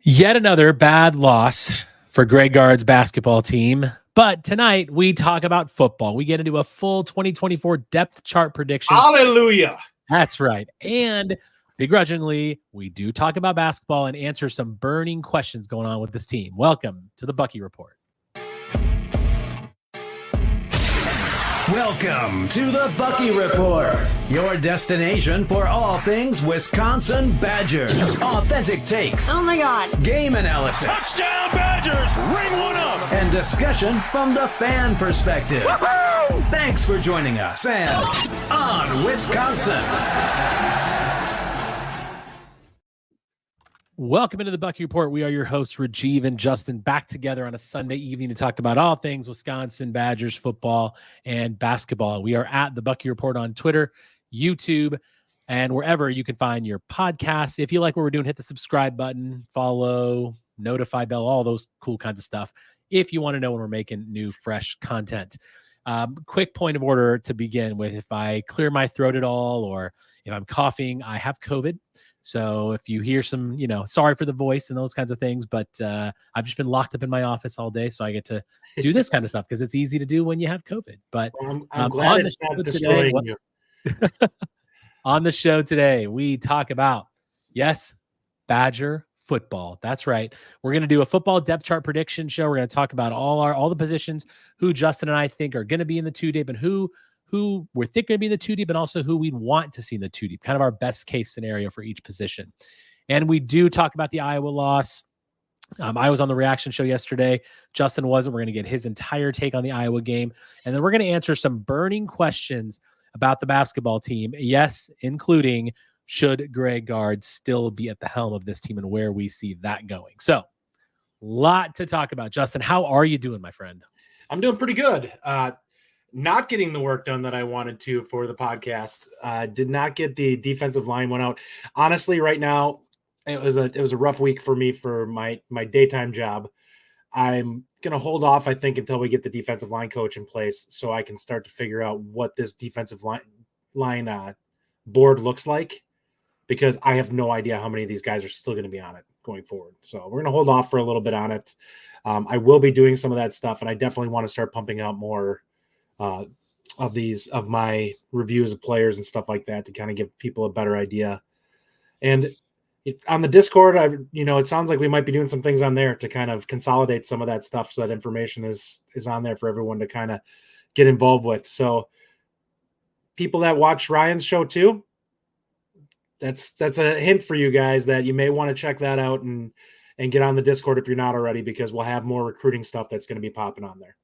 Yet another bad loss for Greg Gard's basketball team. But tonight we talk about football. We get into a full 2024 depth chart prediction. Hallelujah. That's right. And begrudgingly, we do talk about basketball and answer some burning questions going on with this team. Welcome to the Bucky Report. Welcome to the Bucky Report, your destination for all things Wisconsin Badgers. Authentic takes. Oh my God. Game analysis. Touchdown Badgers! Ring one up! And discussion from the fan perspective. Woo-hoo! Thanks for joining us and on Wisconsin. Welcome into the Bucky Report. We are your hosts, Rajeev and Justin, back together on a Sunday evening to talk about all things Wisconsin Badgers football and basketball. We are at the Bucky Report on Twitter, YouTube, and wherever you can find your podcasts. If you like what we're doing, hit the subscribe button, follow, notify bell, all those cool kinds of stuff. If you want to know when we're making new, fresh content. Quick point of order to begin with. If I clear my throat at all, or if I'm coughing, I have COVID. So if you hear some, sorry for the voice and those kinds of things, but I've just been locked up in my office all day. So I get to do this kind of stuff because it's easy to do when you have COVID. But I'm glad it's not destroying you. On the show today, we talk about, yes, Badger football. That's right. We're going to do a football depth chart prediction show. We're going to talk about all the positions, who Justin and I think are going to be in the two deep, and who we're thinking to be in the two deep, and also who we'd want to see in the two deep, kind of our best case scenario for each position. And we do talk about the Iowa loss. I was on the reaction show yesterday. Justin wasn't. We're going to get his entire take on the Iowa game. And then we're going to answer some burning questions about the basketball team. Yes, including should Greg Gard still be at the helm of this team and where we see that going. So, lot to talk about. Justin, how are you doing, my friend? I'm doing pretty good. Not getting the work done that I wanted to for the podcast. Did not get the defensive line one out. Honestly, right now, it was a rough week for me for my daytime job. I'm going to hold off, I think, until we get the defensive line coach in place so I can start to figure out what this defensive line board looks like, because I have no idea how many of these guys are still going to be on it going forward. So we're going to hold off for a little bit on it. I will be doing some of that stuff, and I definitely want to start pumping out more of my reviews of players and stuff like that to kind of give people a better idea. And on the Discord, it sounds like we might be doing some things on there to kind of consolidate some of that stuff so that information is on there for everyone to kind of get involved with. So people that watch Ryan's show too, that's a hint for you guys that you may want to check that out and get on the Discord if you're not already, because we'll have more recruiting stuff that's going to be popping on there.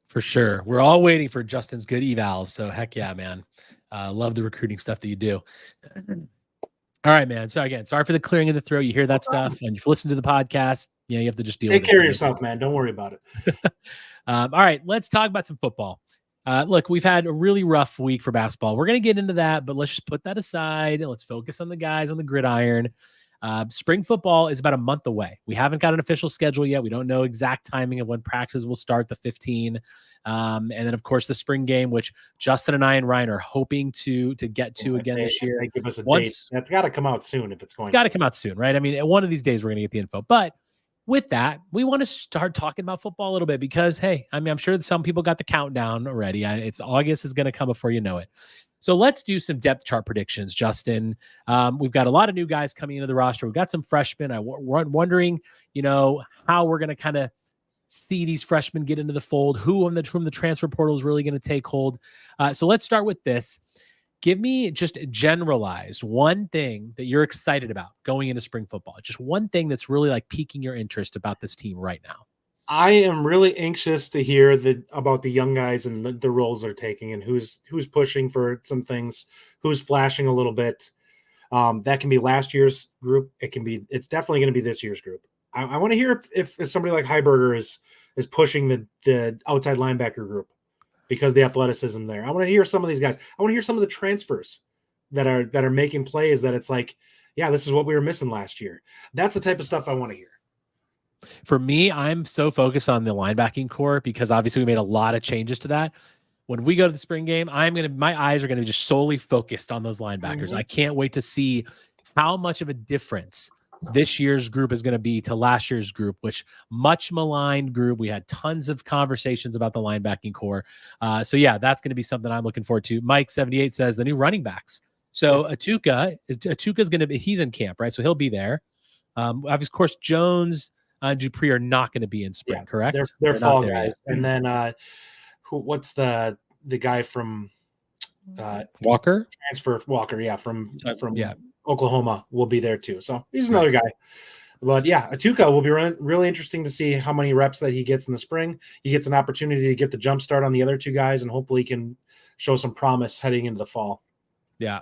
For sure. We're all waiting for Justin's good evals. So heck yeah, man. Love the recruiting stuff that you do. All right, man. So again, sorry for the clearing of the throat. You hear that stuff, and if you listen to the podcast, you have to just deal with it. Take care of yourself, man. Don't worry about it. All right, let's talk about some football. Look, we've had a really rough week for basketball. We're going to get into that, but let's just put that aside and let's focus on the guys on the gridiron. Spring football is about a month away. We haven't got an official schedule yet. We don't know exact timing of when practices will start, the 15. And then, of course, the spring game, which Justin and I and Ryan are hoping to get to again this year. Give us a date. That's got to come out soon if it's going. It's got to come out soon, right? I mean, one of these days we're going to get the info. But with that, we want to start talking about football a little bit because, hey, I mean, I'm sure that some people got the countdown already. It's August is going to come before you know it. So let's do some depth chart predictions, Justin. We've got a lot of new guys coming into the roster. We've got some freshmen. I'm wondering, how we're going to kind of see these freshmen get into the fold, who from the transfer portal is really going to take hold. So let's start with this. Give me just generalized one thing that you're excited about going into spring football. Just one thing that's really like piquing your interest about this team right now. I am really anxious to hear about the young guys and the roles they're taking and who's pushing for some things, who's flashing a little bit. That can be last year's group. It's definitely going to be this year's group. I want to hear if somebody like Heiberger is pushing the outside linebacker group because the athleticism there. I want to hear some of these guys. I want to hear some of the transfers that are making plays that it's like, yeah, this is what we were missing last year. That's the type of stuff I want to hear. For me, I'm so focused on the linebacking core because obviously we made a lot of changes to that. When we go to the spring game, my eyes are going to be just solely focused on those linebackers. I can't wait to see how much of a difference this year's group is going to be to last year's group, which much maligned group. We had tons of conversations about the linebacking core. So yeah, that's going to be something I'm looking forward to. Mike 78 says the new running backs. So Atuka's going to be, he's in camp, right? So he'll be there. Of course, Jones and Dupree are not going to be in spring, correct? They're fall guys. Yet. And then what's the guy from Walker? Transfer Walker, from Oklahoma will be there too. So he's another guy. But yeah, Atuka will be really interesting to see how many reps that he gets in the spring. He gets an opportunity to get the jump start on the other two guys, and hopefully he can show some promise heading into the fall. Yeah.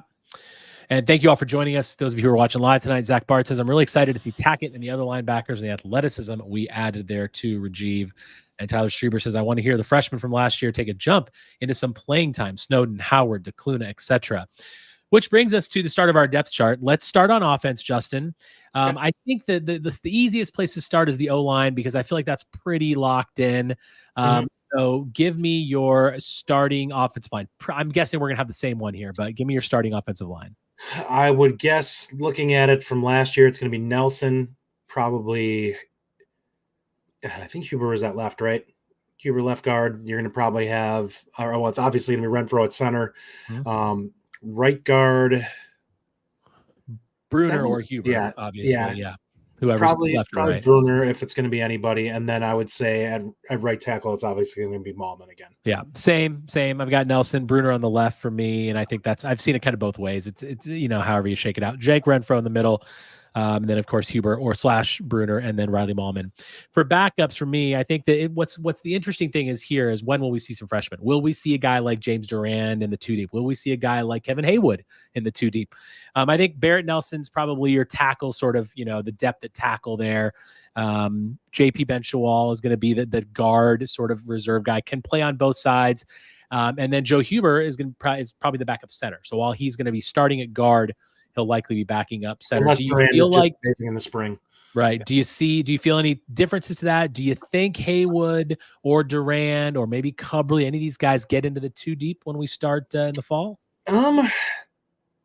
And thank you all for joining us. Those of you who are watching live tonight, Zach Bart says, I'm really excited to see Tackett and the other linebackers and the athleticism we added there to Rajeev. And Tyler Schreiber says, I want to hear the freshmen from last year take a jump into some playing time. Snowden, Howard, DeCluna, etc. Which brings us to the start of our depth chart. Let's start on offense, Justin. I think that the easiest place to start is the O-line because I feel like that's pretty locked in. So give me your starting offensive line. I'm guessing we're going to have the same one here, but give me your starting offensive line. I would guess, looking at it from last year, it's going to be Nelson, probably. I think Huber was at left, right? Huber left guard. You're going to probably have, it's obviously going to be Renfro at center. Right guard, Bruner or Huber, obviously, whoever's probably left or right. Bruner if it's going to be anybody, and then I would say at right tackle it's obviously going to be Mallman again. Yeah, same. I've got Nelson, Bruner on the left for me, and I think I've seen it kind of both ways. It's however you shake it out. Jake Renfro in the middle. And then of course Huber / Bruner, and then Riley Mallman. For backups for me, I think that what's the interesting thing is when will we see some freshmen? Will we see a guy like James Durand in the 2 deep? Will we see a guy like Kevin Haywood in the 2 deep? I think Barrett Nelson's probably your tackle, sort of, the depth at tackle there. JP Benchawal is going to be the guard sort of reserve guy, can play on both sides. And then Joe Huber is probably the backup center. So while he's going to be starting at guard, he'll likely be backing up center. Unless do you feel like in the spring? Right. Yeah. Do you feel any differences to that? Do you think Haywood or Durand or maybe Cubley, any of these guys get into the 2 deep when we start in the fall?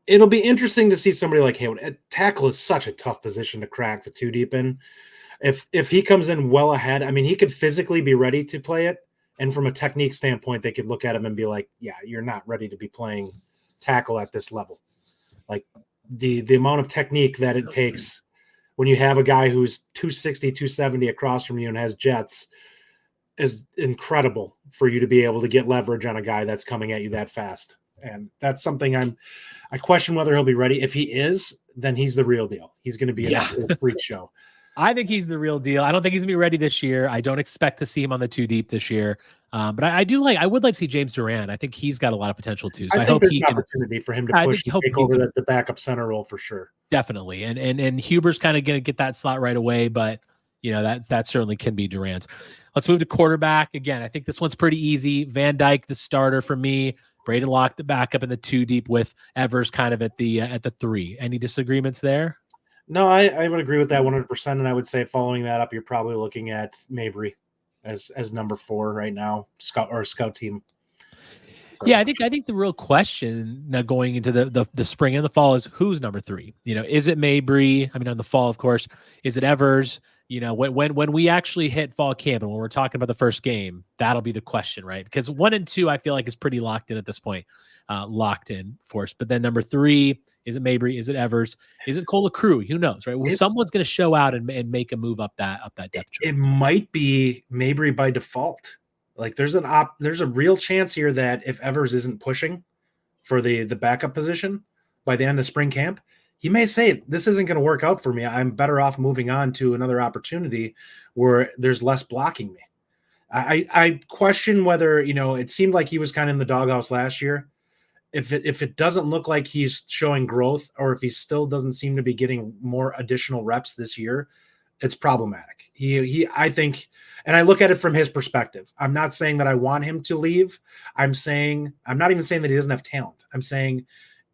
It'll be interesting to see somebody like Haywood. Tackle is such a tough position to crack the 2 deep in. If he comes in well ahead, I mean, he could physically be ready to play it. And from a technique standpoint, they could look at him and be like, yeah, you're not ready to be playing tackle at this level. Like, the amount of technique that it takes when you have a guy who's 260, 270 across from you and has jets is incredible for you to be able to get leverage on a guy that's coming at you that fast. And that's something I question whether he'll be ready. If he is, then he's the real deal. He's going to be a freak show. I think he's the real deal. I don't think he's gonna be ready this year. I don't expect to see him on the 2 deep this year. But I would like to see James Durand. I think he's got a lot of potential too. So I hope he can opportunity for him to push and take over the backup center role for sure. Definitely. And Huber's kind of gonna get that slot right away, but that certainly can be Durand's. Let's move to quarterback. Again, I think this one's pretty easy. Van Dyke, the starter for me. Braden Locke, the backup in the 2 deep with Evers kind of at the 3. Any disagreements there? No, I would agree with that 100%. And I would say following that up, you're probably looking at Mabry as number 4 right now, scout team. So. Yeah, I think the real question now going into the spring and the fall is who's number 3? Is it Mabry? I mean, on the fall, of course, is it Evers? When we actually hit fall camp and when we're talking about the first game, that'll be the question, right? Because 1 and 2, I feel like is pretty locked in at this point. Locked in for us. But then number 3, is it Mabry? Is it Evers? Is it Cole LaCrue? Who knows, right? Well, someone's going to show out and make a move up that depth chart. It might be Mabry by default. Like there's a real chance here that if Evers isn't pushing for the backup position by the end of spring camp, he may say, this isn't going to work out for me. I'm better off moving on to another opportunity where there's less blocking me. I question whether, it seemed like he was kind of in the doghouse last year. If it doesn't look like he's showing growth, or if he still doesn't seem to be getting more additional reps this year, it's problematic. I think, and I look at it from his perspective. I'm not saying that I want him to leave. I'm not even saying that he doesn't have talent. I'm saying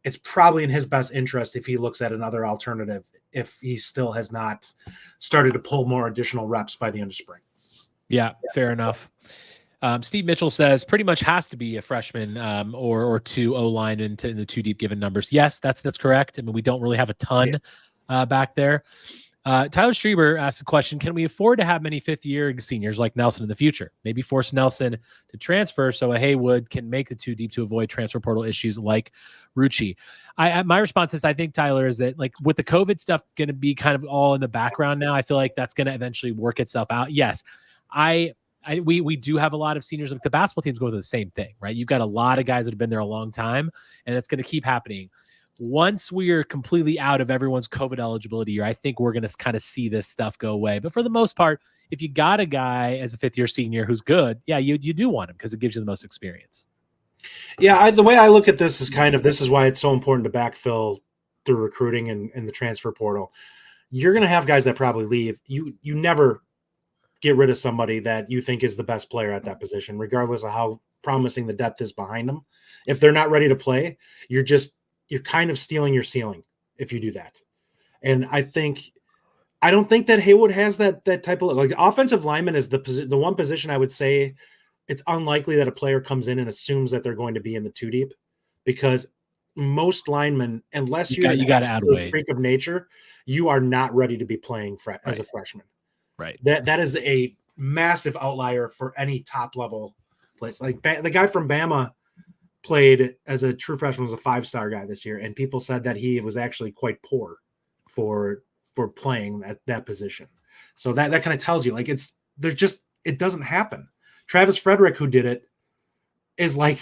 it's probably in his best interest if he looks at another alternative, if he still has not started to pull more additional reps by the end of spring. Yeah, fair enough. Steve Mitchell says pretty much has to be a freshman or 2 O-line in the 2 deep given numbers. Yes, that's correct. I mean, we don't really have a ton back there. Tyler Strieber asked a question: can we afford to have many fifth-year seniors like Nelson in the future? Maybe force Nelson to transfer so a Haywood can make the two deep to avoid transfer portal issues like Rucci. My response is, I think, Tyler, is that like with the COVID stuff going to be kind of all in the background now, I feel like that's going to eventually work itself out. Yes, we do have a lot of seniors. Like the basketball teams go through the same thing, right? You've got a lot of guys that have been there a long time, and it's going to keep happening. Once we are completely out of everyone's COVID eligibility year, I think we're going to kind of see this stuff go away. But for the most part, if you got a guy as a fifth-year senior who's good, yeah, you do want him because it gives you the most experience. Yeah, the way I look at this is this is why it's so important to backfill through recruiting and the transfer portal. You're going to have guys that probably leave. You never get rid of somebody that you think is the best player at that position, regardless of how promising the depth is behind them. If they're not ready to play, you're kind of stealing your ceiling if you do that. And I don't think that Haywood has that type of, like, offensive lineman is the one position I would say it's unlikely that a player comes in and assumes that they're going to be in the two deep, because most linemen, unless you got to add weight, freak of nature, you are not ready to be playing as a freshman. Right. That is a massive outlier for any top level place. Like the guy from Bama played as a true freshman, was a 5-star guy this year, and people said that he was actually quite poor for playing that position. So that kind of tells you, like, it doesn't happen. Travis Frederick, who did it, is like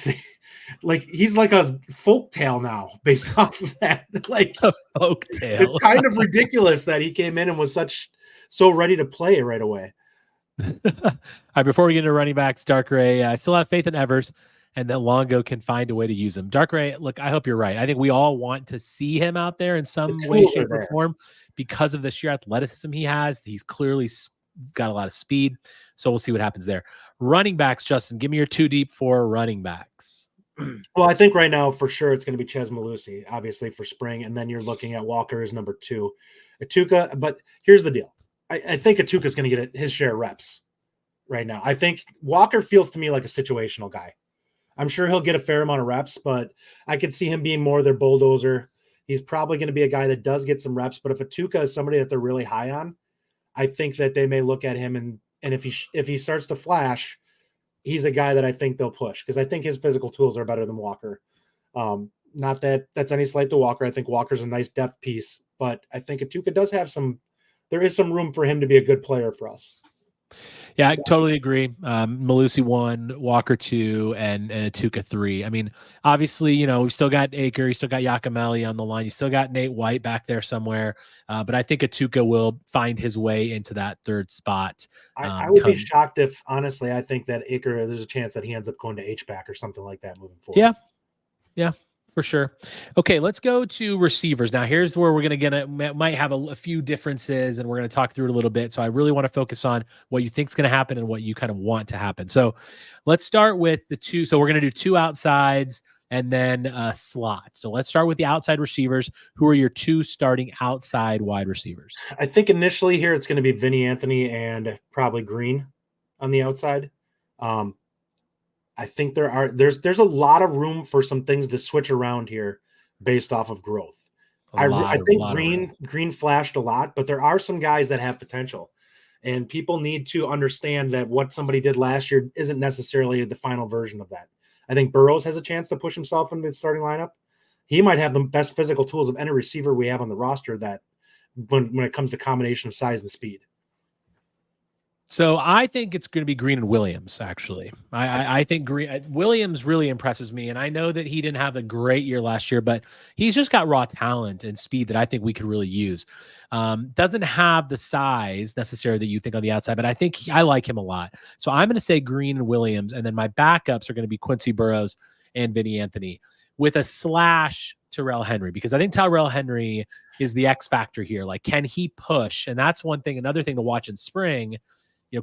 he's like a folk tale now based off of that. Like a folk tale. It's kind of ridiculous that he came in and was so ready to play right away. All right, before we get into running backs, Dark Ray, I still have faith in Evers and that Longo can find a way to use him. Dark Ray, look, I hope you're right. I think we all want to see him out there in some way, shape, or form because of the sheer athleticism he has. He's clearly got a lot of speed, so we'll see what happens there. Running backs, Justin, give me your two deep for running backs. Well, I think right now for sure it's going to be Ches Malusi, obviously, for spring, and then you're looking at Walker as number 2. Atuka, but here's the deal. I think Atuka's going to get his share of reps right now. I think Walker feels to me like a situational guy. I'm sure he'll get a fair amount of reps, but I could see him being more their bulldozer. He's probably going to be a guy that does get some reps, but if Atuka is somebody that they're really high on, I think that they may look at him and if he starts to flash, he's a guy that I think they'll push, because I think his physical tools are better than Walker. Not that that's any slight to Walker. I think Walker's a nice depth piece, but I think Atuka does have there is some room for him to be a good player for us. Yeah, I totally agree. Malusi 1, Walker 2, and Atuka 3. I mean, obviously, we've still got Aker, you still got Yakameli on the line, you still got Nate White back there somewhere. But I think Atuka will find his way into that third spot. I would be shocked if, honestly, I think that Aker, there's a chance that he ends up going to H-back or something like that moving forward. Yeah. For sure. Okay, let's go to receivers. Now, here's where we're might have a few differences, and we're going to talk through it a little bit. So I really want to focus on what you think is going to happen and what you kind of want to happen. So let's start with the two. So we're going to do 2 outsides and then a slot. So let's start with the outside receivers. Who are your 2 starting outside wide receivers? I think initially here it's going to be Vinny Anthony and probably Green on the outside. I think there's a lot of room for some things to switch around here based off of growth. I think Green flashed a lot, but there are some guys that have potential, and people need to understand that what somebody did last year isn't necessarily the final version of that. I think Burrows has a chance to push himself into the starting lineup. He might have the best physical tools of any receiver we have on the roster that when it comes to combination of size and speed. So I think it's going to be Green and Williams, actually. I think Williams really impresses me, and I know that he didn't have a great year last year, but he's just got raw talent and speed that I think we could really use. Doesn't have the size necessarily that you think on the outside, but I like him a lot. So I'm going to say Green and Williams, and then my backups are going to be Quincy Burrows and Vinny Anthony with a slash Tyrell Henry, because I think Tyrell Henry is the X factor here. Like, can he push? And that's one thing. Another thing to watch in spring.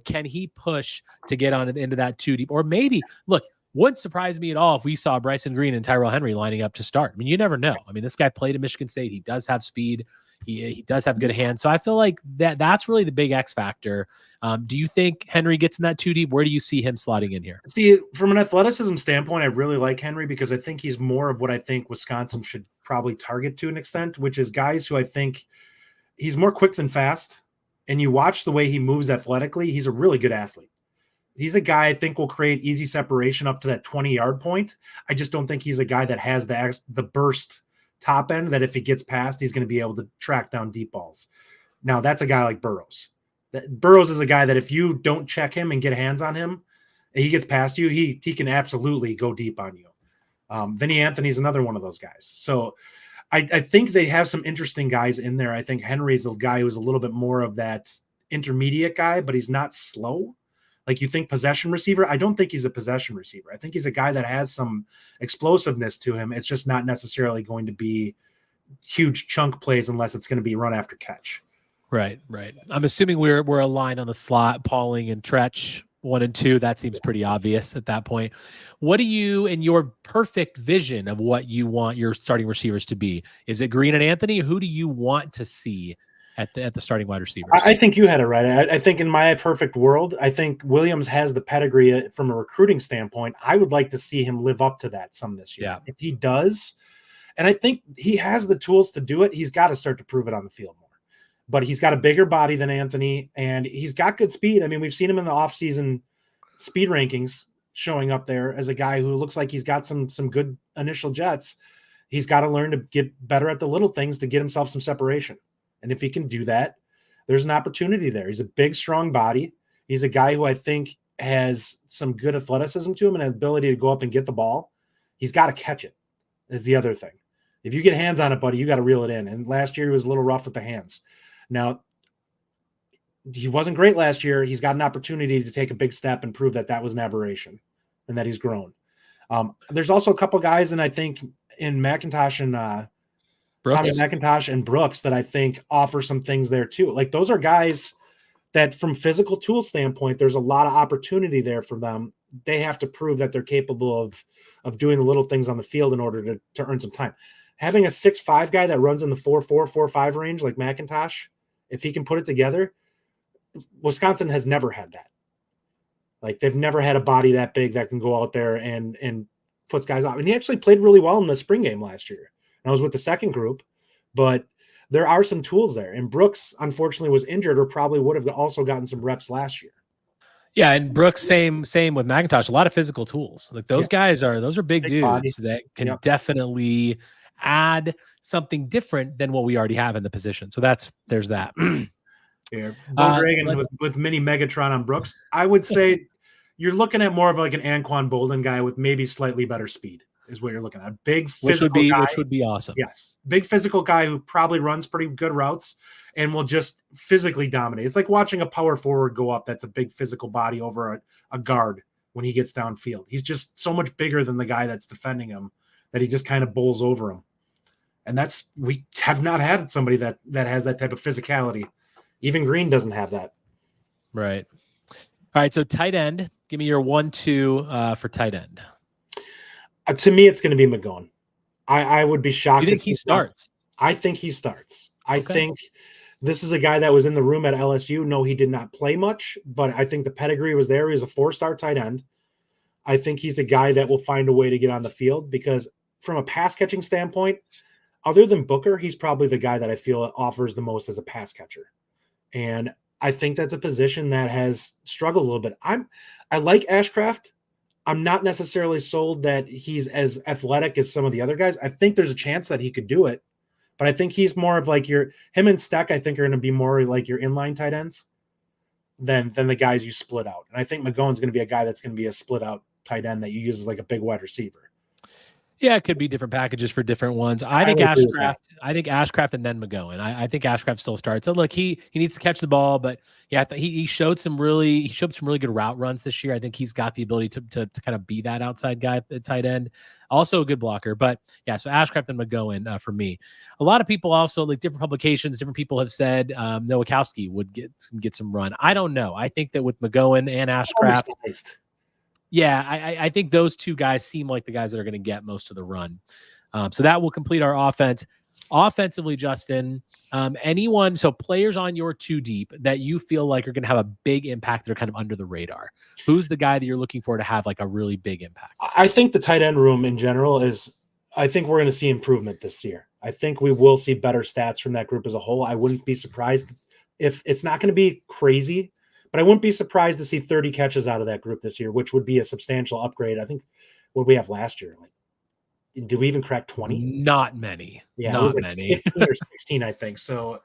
Can he push to get on into that 2 deep? Or maybe, look, wouldn't surprise me at all if we saw Bryson Green and Tyrell Henry lining up to start. I mean, you never know. I mean, this guy played at Michigan State. He does have speed. He does have good hands. So I feel like that's really the big X factor. Do you think Henry gets in that 2 deep? Where do you see him slotting in here? See, from an athleticism standpoint, I really like Henry because I think he's more of what I think Wisconsin should probably target to an extent, which is guys who I think he's more quick than fast. And you watch the way he moves athletically, he's a really good athlete. He's a guy I think will create easy separation up to that 20-yard point. I just don't think he's a guy that has the burst top end that if he gets past, he's going to be able to track down deep balls. Now, that's a guy like Burrows. Burrows is a guy that if you don't check him and get hands on him, and he gets past you, he can absolutely go deep on you. Vinny Anthony's another one of those guys. So I think they have some interesting guys in there. I think Henry's a guy who's a little bit more of that intermediate guy, but he's not slow. Like you think possession receiver. I don't think he's a possession receiver. I think he's a guy that has some explosiveness to him. It's just not necessarily going to be huge chunk plays unless it's going to be run after catch. Right. I'm assuming we're aligned on the slot, Pauling and Trech 1 and 2. That seems pretty obvious at that point. What do you, in your perfect vision of what you want your starting receivers to be? Is it Green and Anthony? Who do you want to see at the starting wide receivers? I think you had it right. I think in my perfect world, I think Williams has the pedigree from a recruiting standpoint. I would like to see him live up to that some this year. Yeah. If he does, and I think he has the tools to do it, he's got to start to prove it on the field more. But he's got a bigger body than Anthony, and he's got good speed. I mean, we've seen him in the offseason speed rankings showing up there as a guy who looks like he's got some good initial jets. He's got to learn to get better at the little things to get himself some separation. And if he can do that, there's an opportunity there. He's a big, strong body. He's a guy who I think has some good athleticism to him and an ability to go up and get the ball. He's got to catch it is the other thing. If you get hands on it, buddy, you got to reel it in. And last year he was a little rough with the hands. Now, he wasn't great last year. He's got an opportunity to take a big step and prove that that was an aberration and that he's grown. There's also a couple guys, and I think in McIntosh and Tommy McIntosh and Brooks that I think offer some things there too. Like those are guys that from physical tool standpoint, there's a lot of opportunity there for them. They have to prove that they're capable of doing the little things on the field in order to earn some time. Having a 6'5" guy that runs in the 4.4, 4.5 range like McIntosh, if he can put it together, Wisconsin has never had that. Like they've never had a body that big that can go out there and put guys off. And he actually played really well in the spring game last year. I was with the second group, but there are some tools there. And Brooks, unfortunately, was injured or probably would have also gotten some reps last year. Yeah, and Brooks, same with McIntosh. A lot of physical tools. Like those guys those are big dudes body. That can definitely add something different than what we already have in the position. So there's that. Yeah, Bo Dragon with mini Megatron on Brooks. I would say you're looking at more of like an Anquan Bolden guy with maybe slightly better speed. Is what you're looking at. Big physical guy. Which would be awesome. Yes. Big physical guy who probably runs pretty good routes and will just physically dominate. It's like watching a power forward go up that's a big physical body over a guard when he gets downfield. He's just so much bigger than the guy that's defending him that he just kind of bowls over him. And we have not had somebody that has that type of physicality. Even Green doesn't have that. Right. All right, so tight end. Give me your 1-2 for tight end. To me, it's going to be McGowan. I would be shocked. You think he starts? I think he starts. I think this is a guy that was in the room at LSU. No, he did not play much, but I think the pedigree was there. He was a 4-star tight end. I think he's a guy that will find a way to get on the field because from a pass catching standpoint, other than Booker, he's probably the guy that I feel offers the most as a pass catcher. And I think that's a position that has struggled a little bit. I like Ashcraft. I'm not necessarily sold that he's as athletic as some of the other guys. I think there's a chance that he could do it, but I think he's more of like him and Steck, I think are going to be more like your inline tight ends than the guys you split out. And I think McGowan's going to be a guy that's going to be a split out tight end that you use as like a big wide receiver. Yeah, it could be different packages for different ones. I think Ashcraft and then McGowan. I think Ashcraft still starts. So look, he needs to catch the ball, but yeah, he showed some really good route runs this year. I think he's got the ability to kind of be that outside guy at the tight end. Also a good blocker, but yeah, so Ashcraft and McGowan for me. A lot of people also like different publications, different people have said Nowakowski would get some run. I don't know. I think that with McGowan and Ashcraft. Yeah, I think those two guys seem like the guys that are going to get most of the run. So that will complete our offense. Offensively, Justin, players on your 2 deep that you feel like are going to have a big impact that are kind of under the radar. Who's the guy that you're looking for to have like a really big impact? I think the tight end room in general is I think we're going to see improvement this year. I think we will see better stats from that group as a whole. I wouldn't be surprised if it's not going to be crazy, but I wouldn't be surprised to see 30 catches out of that group this year, which would be a substantial upgrade. I think what we have last year, like, did we even crack 20? Not many. Yeah, not it was like many. 15 or 16, I think. So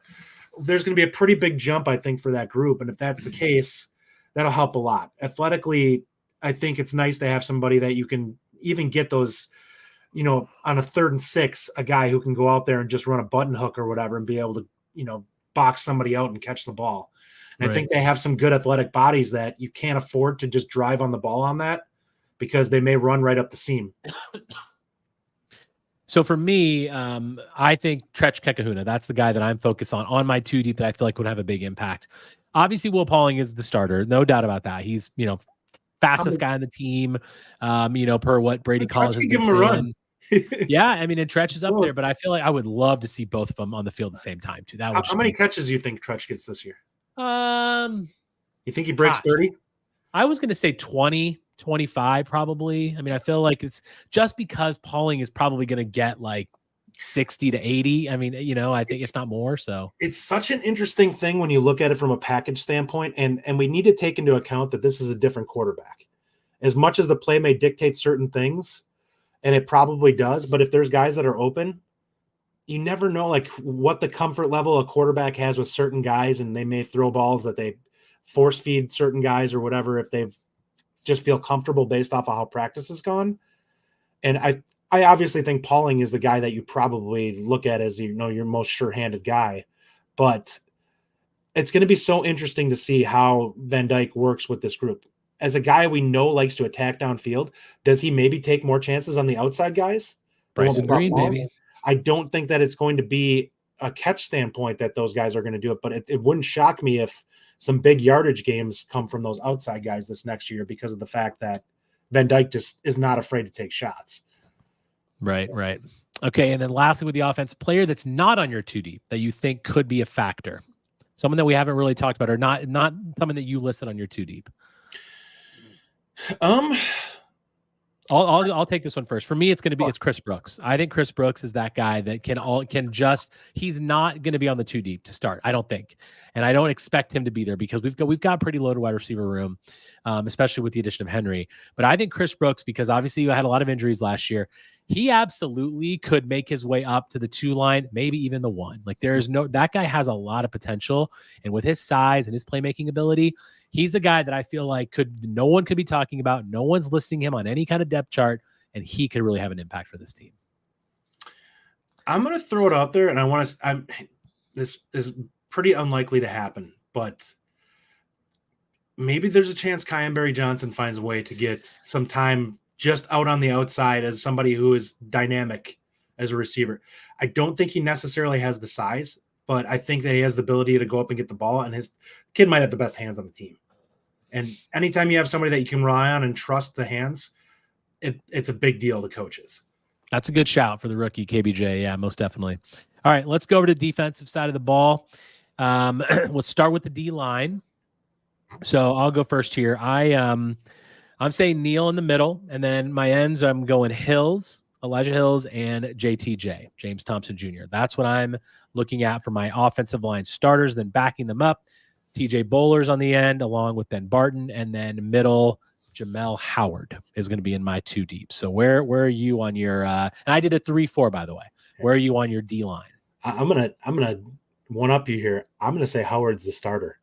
there's going to be a pretty big jump, I think, for that group. And if that's the case, that'll help a lot. Athletically, I think it's nice to have somebody that you can even get those, on a 3rd and 6, a guy who can go out there and just run a button hook or whatever and be able to, box somebody out and catch the ball. And Right. I think they have some good athletic bodies that you can't afford to just drive on the ball on that, because they may run right up the seam. So for me, I think Trech Kekahuna, that's the guy that I'm focused on my 2 deep that I feel like would have a big impact. Obviously, Will Pauling is the starter. No doubt about that. He's, fastest guy on the team, per what Brady Collins has been give him a run. Yeah, I mean, and Trech is up there, but I feel like I would love to see both of them on the field at the same time too. That would How many catches do you think Trech gets this year? You think he breaks 30? I was going to say 20, 25 probably. I mean, I feel like it's just because Pauling is probably going to get like 60 to 80. I mean, I think it's not more. So it's such an interesting thing when you look at it from a package standpoint, and we need to take into account that this is a different quarterback. As much as the play may dictate certain things, and it probably does, but if there's guys that are open, you never know like what the comfort level a quarterback has with certain guys, and they may throw balls that they force feed certain guys or whatever if they just feel comfortable based off of how practice has gone. And I obviously think Pauling is the guy that you probably look at as, your most sure-handed guy, but it's going to be so interesting to see how Van Dyke works with this group. As a guy we know likes to attack downfield, does he maybe take more chances on the outside guys? Bryson Green, maybe. I don't think that it's going to be a catch standpoint that those guys are going to do it, but it wouldn't shock me if some big yardage games come from those outside guys this next year because of the fact that Van Dyke just is not afraid to take shots. Right. Okay, and then lastly with the offense, player that's not on your 2 deep that you think could be a factor, someone that we haven't really talked about, or not someone that you listed on your 2 deep. I'll take this one first. For me, it's Chris Brooks. I think Chris Brooks is that guy that he's not going to be on the 2 deep to start, I don't think. And I don't expect him to be there because we've got pretty loaded wide receiver room, especially with the addition of Henry. But I think Chris Brooks, because obviously you had a lot of injuries last year, he absolutely could make his way up to the 2 line, maybe even the 1. Like that guy has a lot of potential. And with his size and his playmaking ability, he's a guy that I feel like no one could be talking about. No one's listing him on any kind of depth chart, and he could really have an impact for this team. I'm going to throw it out there, and this is pretty unlikely to happen, but maybe there's a chance Kyan Johnson finds a way to get some time just out on the outside as somebody who is dynamic as a receiver. I don't think he necessarily has the size, but I think that he has the ability to go up and get the ball, and his kid might have the best hands on the team. And anytime you have somebody that you can rely on and trust the hands, it's a big deal to coaches. That's a good shout for the rookie KBJ. Yeah, most definitely. All right, let's go over to the defensive side of the ball. Let's start with the D line. So I'll go first here. I'm saying Neal in the middle, and then my ends, I'm going Elijah Hills, and JTJ, James Thompson Jr. That's what I'm looking at for my offensive line starters, then backing them up. TJ Bowlers on the end, along with Ben Barton, and then middle, Jamel Howard is going to be in my 2 deep. So where are you on your and I did a 3-4, by the way. Where are you on your D line? I'm gonna one up you here. I'm gonna say Howard's the starter.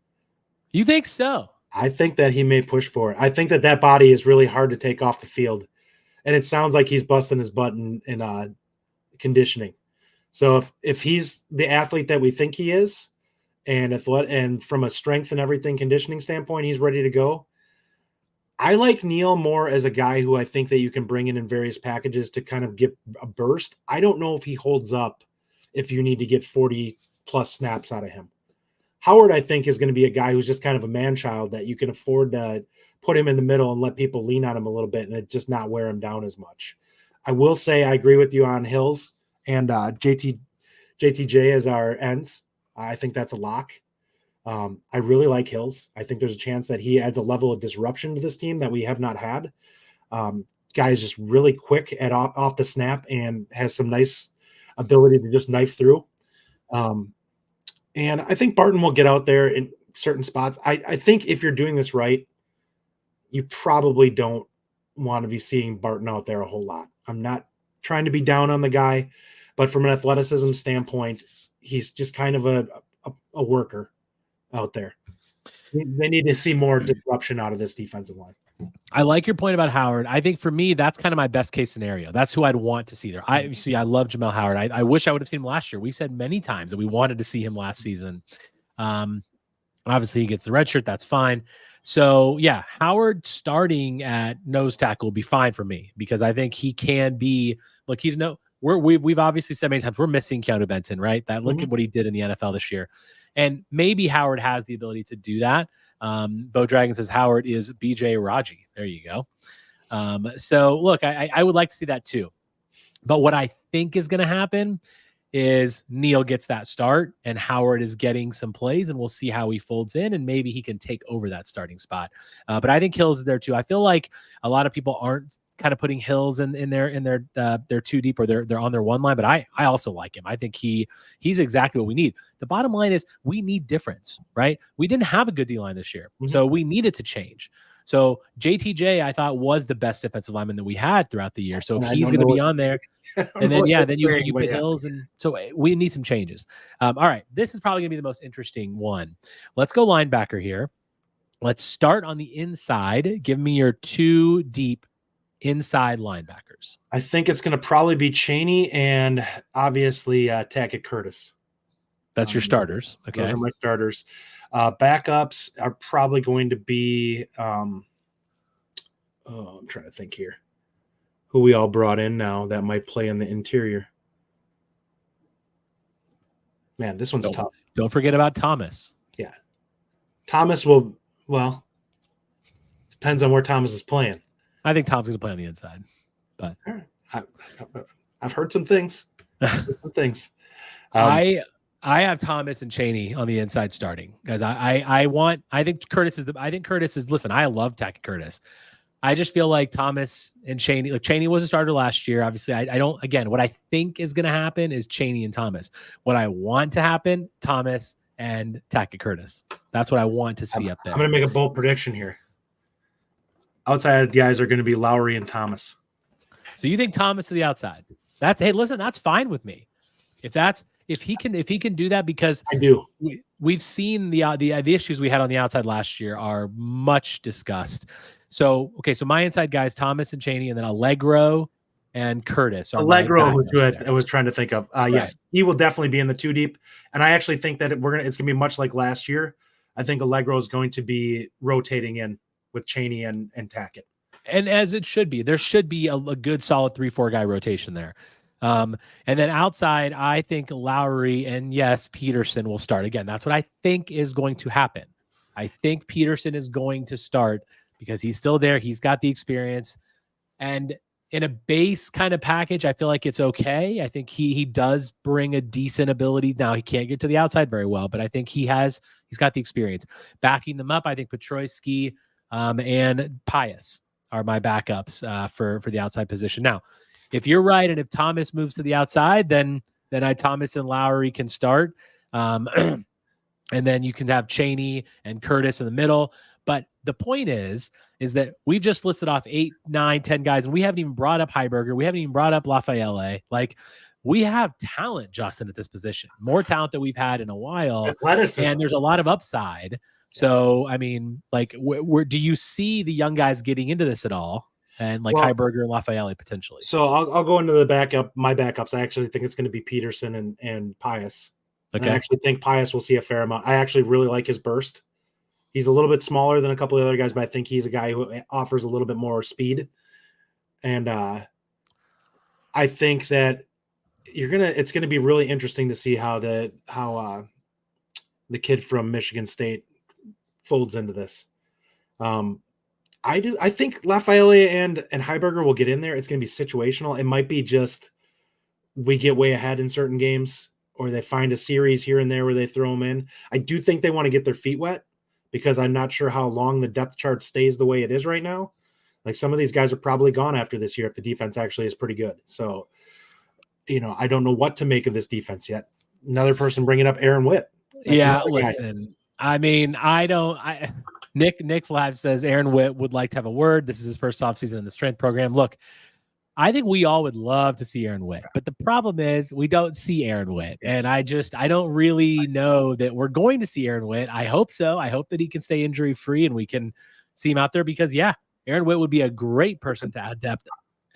You think so? I think that he may push for it. I think that body is really hard to take off the field, and it sounds like he's busting his butt in conditioning. So if he's the athlete that we think he is, and from a strength and everything conditioning standpoint, he's ready to go. I like Neal more as a guy who I think that you can bring in various packages to kind of get a burst. I don't know if he holds up if you need to get 40 plus snaps out of him. Howard, I think, is going to be a guy who's just kind of a man-child that you can afford to put him in the middle and let people lean on him a little bit and it just not wear him down as much. I will say I agree with you on Hills and JTJ as our ends. I think that's a lock. I really like Hills. I think there's a chance that he adds a level of disruption to this team that we have not had. guy is just really quick at off the snap and has some nice ability to just knife through. And I think Barton will get out there in certain spots. I think if you're doing this right, you probably don't want to be seeing Barton out there a whole lot. I'm not trying to be down on the guy, but from an athleticism standpoint, he's just kind of a worker out there. They need to see more disruption out of this defensive line. I like your point about Howard. I think for me, that's kind of my best case scenario. That's who I'd want to see there. I love Jamel Howard. I wish I would have seen him last year. We said many times that we wanted to see him last season. Obviously, he gets the red shirt. That's fine. So, yeah, Howard starting at nose tackle will be fine for me because I think he can be – look, we've obviously said many times we're missing Keanu Benton, right? Look at what he did in the NFL this year. And maybe Howard has the ability to do that. Bo Dragon says Howard is BJ Raji. There you go. So, look, I would like to see that too. But what I think is going to happen is Neal gets that start and Howard is getting some plays and we'll see how he folds in and maybe he can take over that starting spot. But I think Hills is there too. I feel like a lot of people aren't kind of putting Hills in their two deep or they're on their one line, but I also like him. I think he's exactly what we need. The bottom line is we need difference, right? We didn't have a good D-line this year, so we needed to change. So JTJ, I thought, was the best defensive lineman that we had throughout the year. So if he's going to be on there, and then you put Hills, and so we need some changes. All right, this is probably going to be the most interesting one. Let's go linebacker here. Let's start on the inside. Give me your two deep inside linebackers. I think it's going to probably be Chaney and obviously Tackett Curtis. That's your starters. Okay, those are my starters. Backups are probably going to be I'm trying to think here who we all brought in now that might play in the interior. Man, this one's tough. Don't forget about Thomas. Yeah. Thomas depends on where Thomas is playing. I think Tom's going to play on the inside. But I've heard some things. I have Thomas and Chaney on the inside starting because I think Curtis is listen, I love Tackett Curtis. I just feel like Thomas and Chaney, like Chaney was a starter last year. Obviously, I don't, again, what I think is going to happen is Chaney and Thomas. What I want to happen, Thomas and Tackett Curtis. That's what I want to see up there. I'm going to make a bold prediction here. Outside guys are going to be Lowry and Thomas. So you think Thomas to the outside? Hey, listen, that's fine with me. If he can do that, because I do. We've seen the issues we had on the outside last year are much discussed. So my inside guys, Thomas and Chaney, and then Allegro and Curtis. Allegro was good. I was trying to think of. Right. Yes, he will definitely be in the two deep, and I actually think that it's going to be much like last year. I think Allegro is going to be rotating in with Chaney and Tackett. And as it should be, there should be a good solid 3-4 guy rotation there. And then outside, I think Lowry and yes, Peterson will start again. That's what I think is going to happen. I think Peterson is going to start because he's still there. He's got the experience, and in a base kind of package, I feel like it's okay. I think he does bring a decent ability. Now he can't get to the outside very well, but I think he's got the experience backing them up. I think Petroyski and Pius are my backups for the outside position. Now, if you're right, and if Thomas moves to the outside, then Thomas and Lowry can start. And then you can have Chaney and Curtis in the middle. But the point is that we've just listed off 8, 9, 10 guys, and we haven't even brought up Heiberger. We haven't even brought up Lafayette. Like, we have talent, Justin, at this position. More talent than we've had in a while. Athleticism. And there's a lot of upside. So, I mean, like, where do you see the young guys getting into this at all? And like Heiberger and Lafayette potentially. So I'll go into my backups. I actually think it's going to be Peterson and Pius. Okay. And I actually think Pius will see a fair amount. I actually really like his burst. He's a little bit smaller than a couple of other guys, but I think he's a guy who offers a little bit more speed. And I think that it's going to be really interesting to see how the kid from Michigan State folds into this. I think Lafayette and Heiberger will get in there. It's going to be situational. It might be just we get way ahead in certain games, or they find a series here and there where they throw them in. I do think they want to get their feet wet because I'm not sure how long the depth chart stays the way it is right now. Like some of these guys are probably gone after this year if the defense actually is pretty good. So, I don't know what to make of this defense yet. Another person bringing up Aaron Witt. That's listen, I mean, Nick Flav says Aaron Witt would like to have a word. This is his first offseason in the strength program. Look, I think we all would love to see Aaron Witt, but the problem is we don't see Aaron Witt. And I don't really know that we're going to see Aaron Witt. I hope so. I hope that he can stay injury free and we can see him out there because Aaron Witt would be a great person to add depth.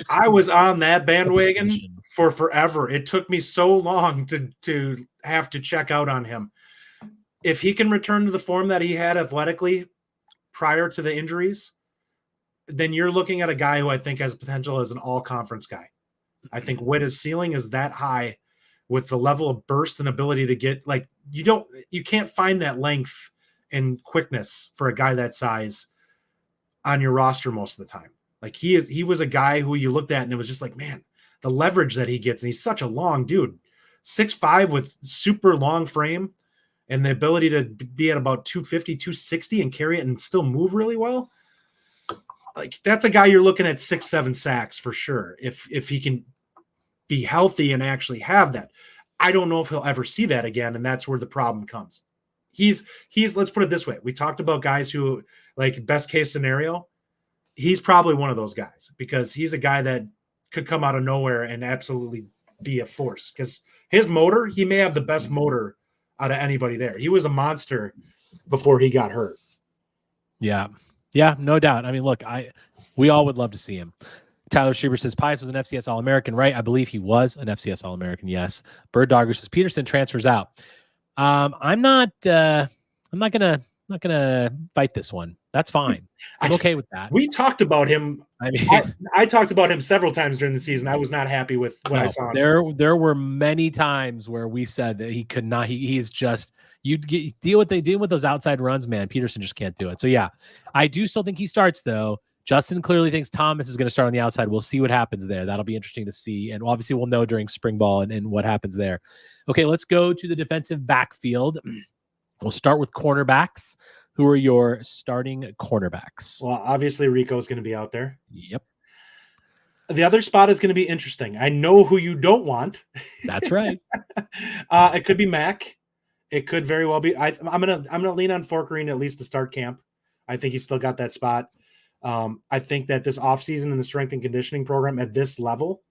I was on that bandwagon for forever. It took me so long to have to check out on him. If he can return to the form that he had athletically prior to the injuries, then you're looking at a guy who I think has potential as an all-conference guy. I think Witt's ceiling is that high with the level of burst and ability to get you can't find that length and quickness for a guy that size on your roster most of the time. Like he was a guy who you looked at and it was just like, man, the leverage that he gets, and he's such a long dude, 6'5" with super long frame and the ability to be at about 250, 260 and carry it and still move really well. Like that's a guy you're looking at 6-7 sacks for sure. If he can be healthy and actually have that, I don't know if he'll ever see that again. And that's where the problem comes. He's let's put it this way. We talked about guys who like best case scenario. He's probably one of those guys because he's a guy that could come out of nowhere and absolutely be a force because his motor, he may have the best motor out of anybody there. He was a monster before he got hurt. Yeah, no doubt. I mean, look, we all would love to see him. Tyler Schreiber says Pius was an FCS All-American, right? I believe he was an FCS All-American. Yes. Bird Dogger says Peterson transfers out. I'm not gonna fight this one. That's fine. I'm okay with that. We talked about him. I mean, I talked about him several times during the season. I was not happy with what I saw. There were many times where we said that he could not. He's just. You deal with those outside runs, man. Peterson just can't do it. So yeah, I do still think he starts though. Justin clearly thinks Thomas is going to start on the outside. We'll see what happens there. That'll be interesting to see, and obviously we'll know during spring ball and what happens there. Okay, let's go to the defensive backfield. We'll start with cornerbacks. Who are your starting cornerbacks? Well, obviously Rico's going to be out there. Yep. The other spot is going to be interesting. I know who you don't want. That's right. It could be Mac. It could very well be. I'm gonna lean on Forkerine at least to start camp. I think he's still got that spot. I think that this offseason in the strength and conditioning program at this level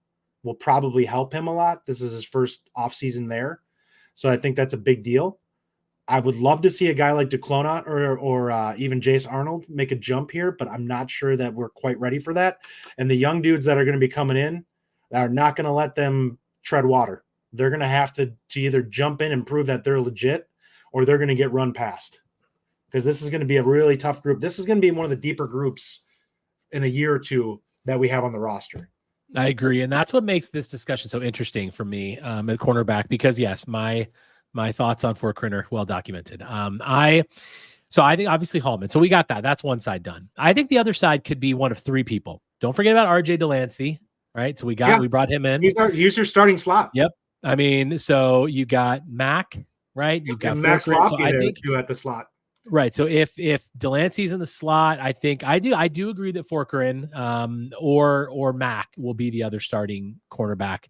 will probably help him a lot. This is his first offseason there. So I think that's a big deal. I would love to see a guy like Duclona or even Jace Arnold make a jump here, but I'm not sure that we're quite ready for that. And the young dudes that are going to be coming in are not going to let them tread water. They're going to have to either jump in and prove that they're legit or they're going to get run past because this is going to be a really tough group. This is going to be one of the deeper groups in a year or two that we have on the roster. I agree. And that's what makes this discussion so interesting for me at cornerback because, yes, my thoughts on Forkerine are well documented. I think obviously Hallman. So we got that. That's one side done. I think the other side could be one of three people. Don't forget about RJ Delancey, right? So we brought him in. He's your starting slot. Yep. I mean, so you got Mac, right? You've got Max Forkerine. So I think too at the slot. Right. So if Delancey's in the slot, I think I do agree that Forkerine or Mac will be the other starting cornerback.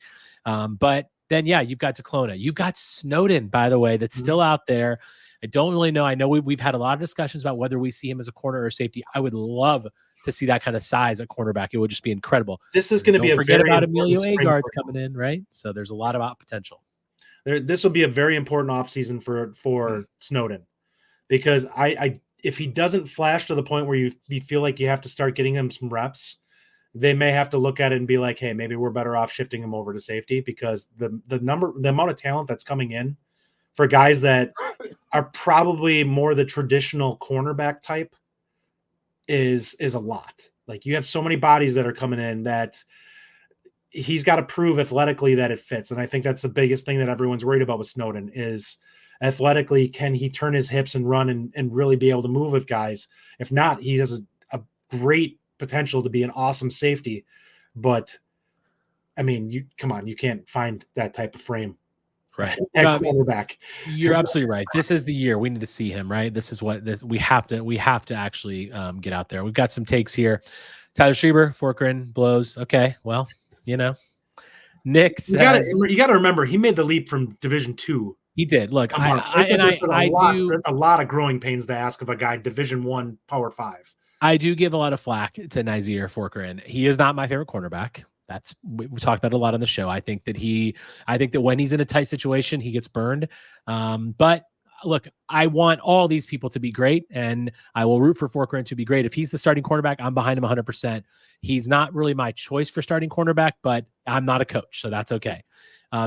But then you've got Duclona. You've got Snowden, by the way, that's still out there. I don't really know. I know we've had a lot of discussions about whether we see him as a corner or safety. I would love to see that kind of size at cornerback. It would just be incredible. This is going to be a forget about Emilio Agard's coming in, right? So there's a lot of potential. This will be a very important offseason for Snowden because if he doesn't flash to the point where you feel like you have to start getting him some reps, they may have to look at it and be like, hey, maybe we're better off shifting him over to safety because the amount of talent that's coming in for guys that are probably more the traditional cornerback type is a lot. Like you have so many bodies that are coming in that he's got to prove athletically that it fits. And I think that's the biggest thing that everyone's worried about with Snowden is athletically, can he turn his hips and run and really be able to move with guys? If not, he has a great potential to be an awesome safety. But I mean, you can't find that type of frame Right. at quarterback. You're absolutely right. This is the year we need to see him, right? This is what we have to actually get out there. We've got some takes here. Tyler Schreiber, Forkrin, blows. Okay. Well, Nick says you got to remember he made the leap from Division II. He did. Look, that's a lot of growing pains to ask of a guy Division I, Power 5. I do give a lot of flack to Nazir Forkrin. He is not my favorite cornerback. We talked about it a lot on the show. I think that when he's in a tight situation, he gets burned. But look, I want all these people to be great, and I will root for Forkrin to be great. If he's the starting cornerback, I'm behind him 100%. He's not really my choice for starting cornerback, but I'm not a coach, so that's okay.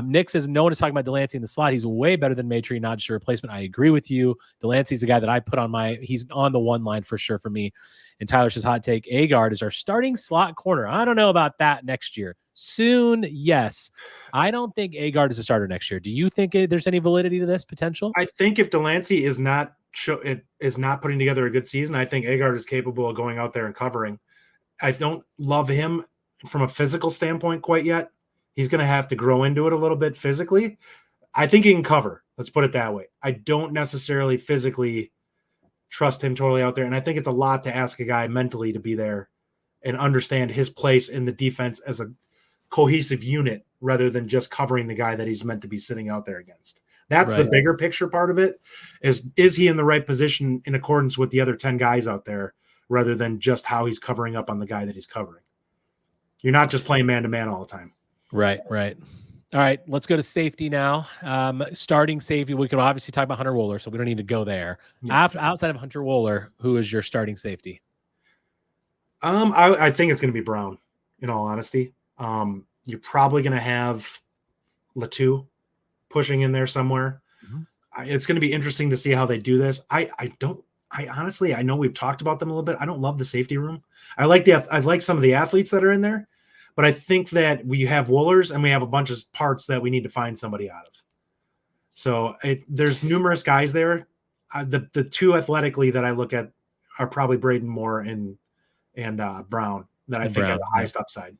Nick says no one is talking about Delancey in the slot. He's way better than Maitre, not just a replacement. I agree with you. Delancey's the guy that I put on he's on the one line for sure for me. And Tyler says hot take, Agard is our starting slot corner. I don't know about that next year. Soon, yes. I don't think Agard is a starter next year. Do you think there's any validity to this potential? I think if Delancey is not putting together a good season, I think Agard is capable of going out there and covering. I don't love him from a physical standpoint quite yet. He's going to have to grow into it a little bit physically. I think he can cover. Let's put it that way. I don't necessarily physically trust him totally out there. And I think it's a lot to ask a guy mentally to be there and understand his place in the defense as a cohesive unit rather than just covering the guy that he's meant to be sitting out there against. That's right. The bigger picture part of it is he in the right position in accordance with the other 10 guys out there rather than just how he's covering up on the guy that he's covering. You're not just playing man-to-man all the time. Right. All right, let's go to safety now. Starting safety, we can obviously talk about Hunter Wohler, so we don't need to go there. Yeah. Outside of Hunter Wohler, who is your starting safety? I think it's going to be Brown, in all honesty. You're probably going to have Latu pushing in there somewhere. Mm-hmm. It's going to be interesting to see how they do this. I honestly, I know we've talked about them a little bit. I don't love the safety room. I like some of the athletes that are in there. But I think that we have Wohlers and we have a bunch of parts that we need to find somebody out of. So there's numerous guys there. The two athletically that I look at are probably Braden Moore and Brown that I think have the highest upside.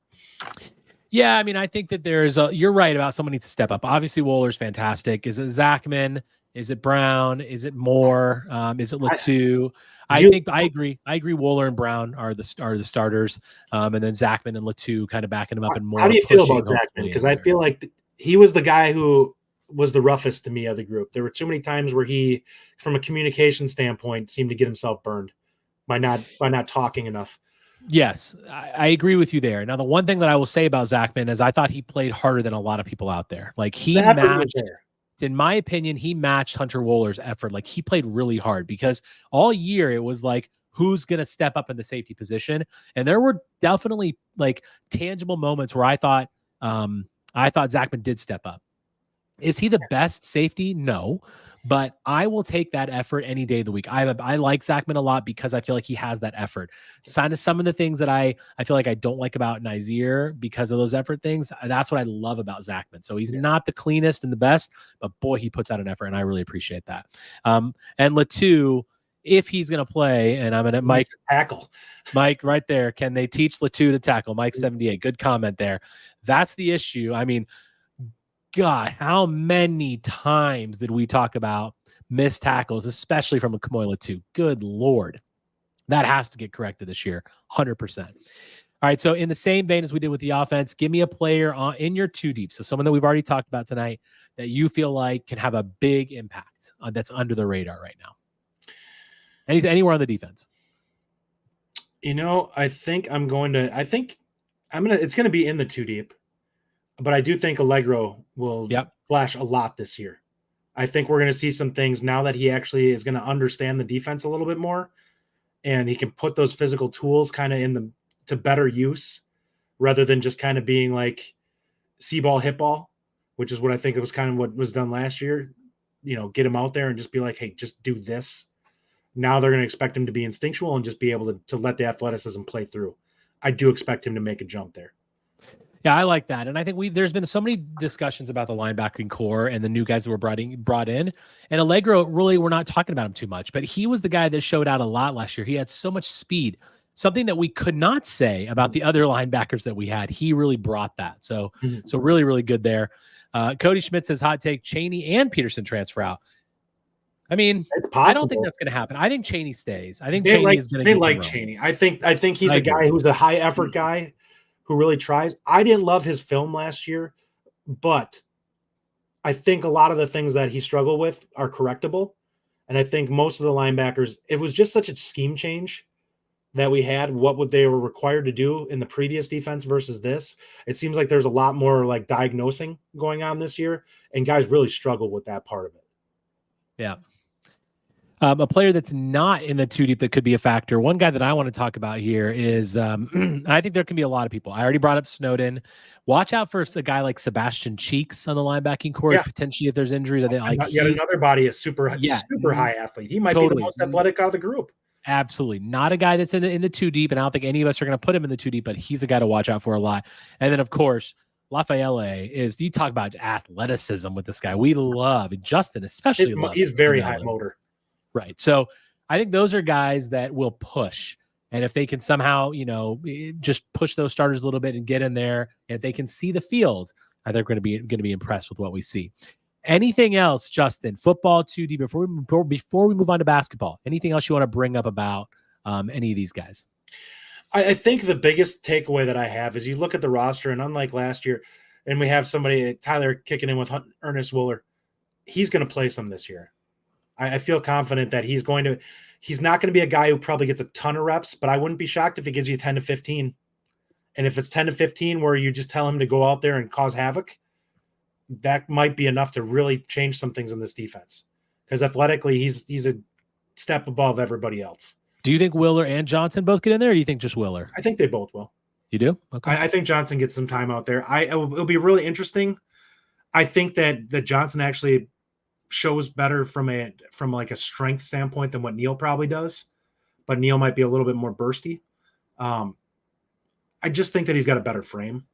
Yeah, I mean, I think that you're right about someone needs to step up. Obviously, Wohler's fantastic. Is it Zachman? Is it Brown? Is it Moore? Is it Latu? I agree. Wohler and Brown are the starters, and then Zachman and Latu kind of backing him up and more. How do you feel about Zachman? Because I feel like he was the guy who was the roughest to me of the group. There were too many times where he, from a communication standpoint, seemed to get himself burned by not talking enough. Yes, I agree with you there. Now, the one thing that I will say about Zachman is I thought he played harder than a lot of people out there. Like in my opinion, he matched Hunter Wohler's effort. Like he played really hard because all year it was like, who's going to step up in the safety position? And there were definitely like tangible moments where I thought Zachman did step up. Is he the best safety? No, but I will take that effort any day of the week. I like Zachman a lot because I feel like he has that effort. Some of the things that I feel like I don't like about Nazir because of those effort things, that's what I love about Zachman. So he's not the cleanest and the best, but boy, he puts out an effort, and I really appreciate that. And Latu, if he's going to play, and I'm going to Mike tackle. Mike, right there. Can they teach Latu to tackle? Mike 78. Good comment there. That's the issue. I mean, God, how many times did we talk about missed tackles, especially from a Kamoy Latu? Good Lord. That has to get corrected this year, 100%. All right, so in the same vein as we did with the offense, give me a player in your two deep, so someone that we've already talked about tonight that you feel like can have a big impact that's under the radar right now. Anywhere on the defense? I think it's going to be in the two deep. But I do think Allegro will flash a lot this year. I think we're going to see some things now that he actually is going to understand the defense a little bit more, and he can put those physical tools kind of to better use rather than just kind of being like Bball, Hipball, which is what I think it was kind of what was done last year. Get him out there and just be like, hey, just do this. Now they're going to expect him to be instinctual and just be able to let the athleticism play through. I do expect him to make a jump there. Yeah, I like that. And I think there's been so many discussions about the linebacking core and the new guys that were brought in. And Allegro, really, we're not talking about him too much, but he was the guy that showed out a lot last year. He had so much speed, something that we could not say about the other linebackers that we had. He really brought that. So really, really good there. Cody Schmidt says hot take: Chaney and Peterson transfer out. I mean, I don't think that's going to happen. I think Chaney stays. I think Chaney is going to. They like Chaney. I think he's a guy who's a high effort guy who really tries. I didn't love his film last year, but I think a lot of the things that he struggled with are correctable. And I think most of the linebackers, it was just such a scheme change that we had, what they were required to do in the previous defense versus this. It seems like there's a lot more like diagnosing going on this year, and guys really struggle with that part of it. Yeah. A player that's not in the two deep that could be a factor. One guy that I want to talk about here is, I think there can be a lot of people. I already brought up Snowden. Watch out for a guy like Sebastian Cheeks on the linebacking core, potentially if there's injuries. I think like yet another body, a super high athlete. He might be the most athletic out of the group. Absolutely. Not a guy that's in the two deep, and I don't think any of us are going to put him in the two deep, but he's a guy to watch out for a lot. And then, of course, Lafayette is, you talk about athleticism with this guy. We love, and Justin especially loves. He's very high motor. Right. So I think those are guys that will push. And if they can somehow, just push those starters a little bit and get in there, and if they can see the field, I think they're going to be impressed with what we see. Anything else, Justin? Football 2D before we move on to basketball. Anything else you want to bring up about any of these guys? I think the biggest takeaway that I have is you look at the roster, and unlike last year, and we have somebody, Tyler, kicking in with Ernest Wooler, he's going to play some this year. I feel confident that he's not going to be a guy who probably gets a ton of reps, but I wouldn't be shocked if he gives you 10 to 15. And if it's 10 to 15 where you just tell him to go out there and cause havoc, that might be enough to really change some things in this defense. Because athletically, he's a step above everybody else. Do you think Willer and Johnson both get in there, or do you think just Willer? I think they both will. You do? Okay. I think Johnson gets some time out there. It'll be really interesting. I think that Johnson actually shows better from like a strength standpoint than what Neal probably does, but Neal might be a little bit more bursty. I just think that he's got a better frame.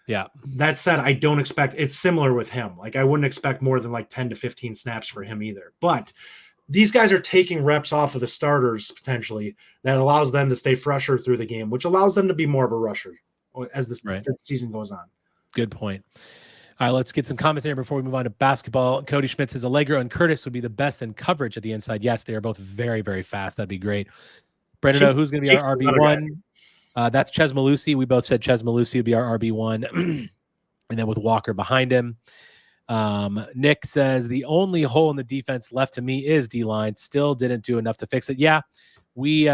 Yeah. That said, I don't expect it's similar with him. Like I wouldn't expect more than like 10 to 15 snaps for him either, but these guys are taking reps off of the starters potentially that allows them to stay fresher through the game, which allows them to be more of a rusher as the season goes on. Good point. All right, let's get some comments here before we move on to basketball. Cody Schmidt says Allegro and Curtis would be the best in coverage at the inside. Yes, they are both very, very fast. That'd be great. Brendan, who's going to be our RB1? That's Ches Malusi. We both said Ches Malusi would be our RB1. And then with Walker behind him. Nick says the only hole in the defense left to me is D-line. Still didn't do enough to fix it. Yeah, we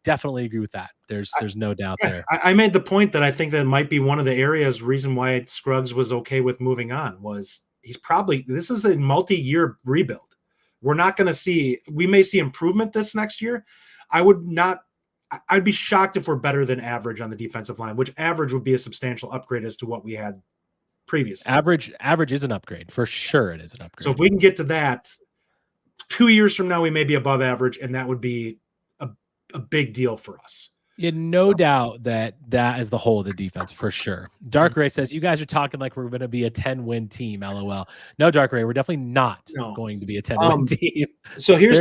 definitely agree with that. There's no doubt there. I made the point that I think that might be one of the areas reason why Scruggs was okay with moving on was this is a multi-year rebuild. We're not going to see, we may see improvement this next year. I'd be shocked if we're better than average on the defensive line, which average would be a substantial upgrade as to what we had previously. Average is an upgrade. For sure it is an upgrade. So if we can get to that, 2 years from now, we may be above average, and that would be a big deal for us. Yeah, no doubt that is the whole of the defense for sure. Dark Ray says, you guys are talking like we're going to be a 10-win team, LOL. No, Dark Ray, we're definitely not going to be a 10-win team. So here's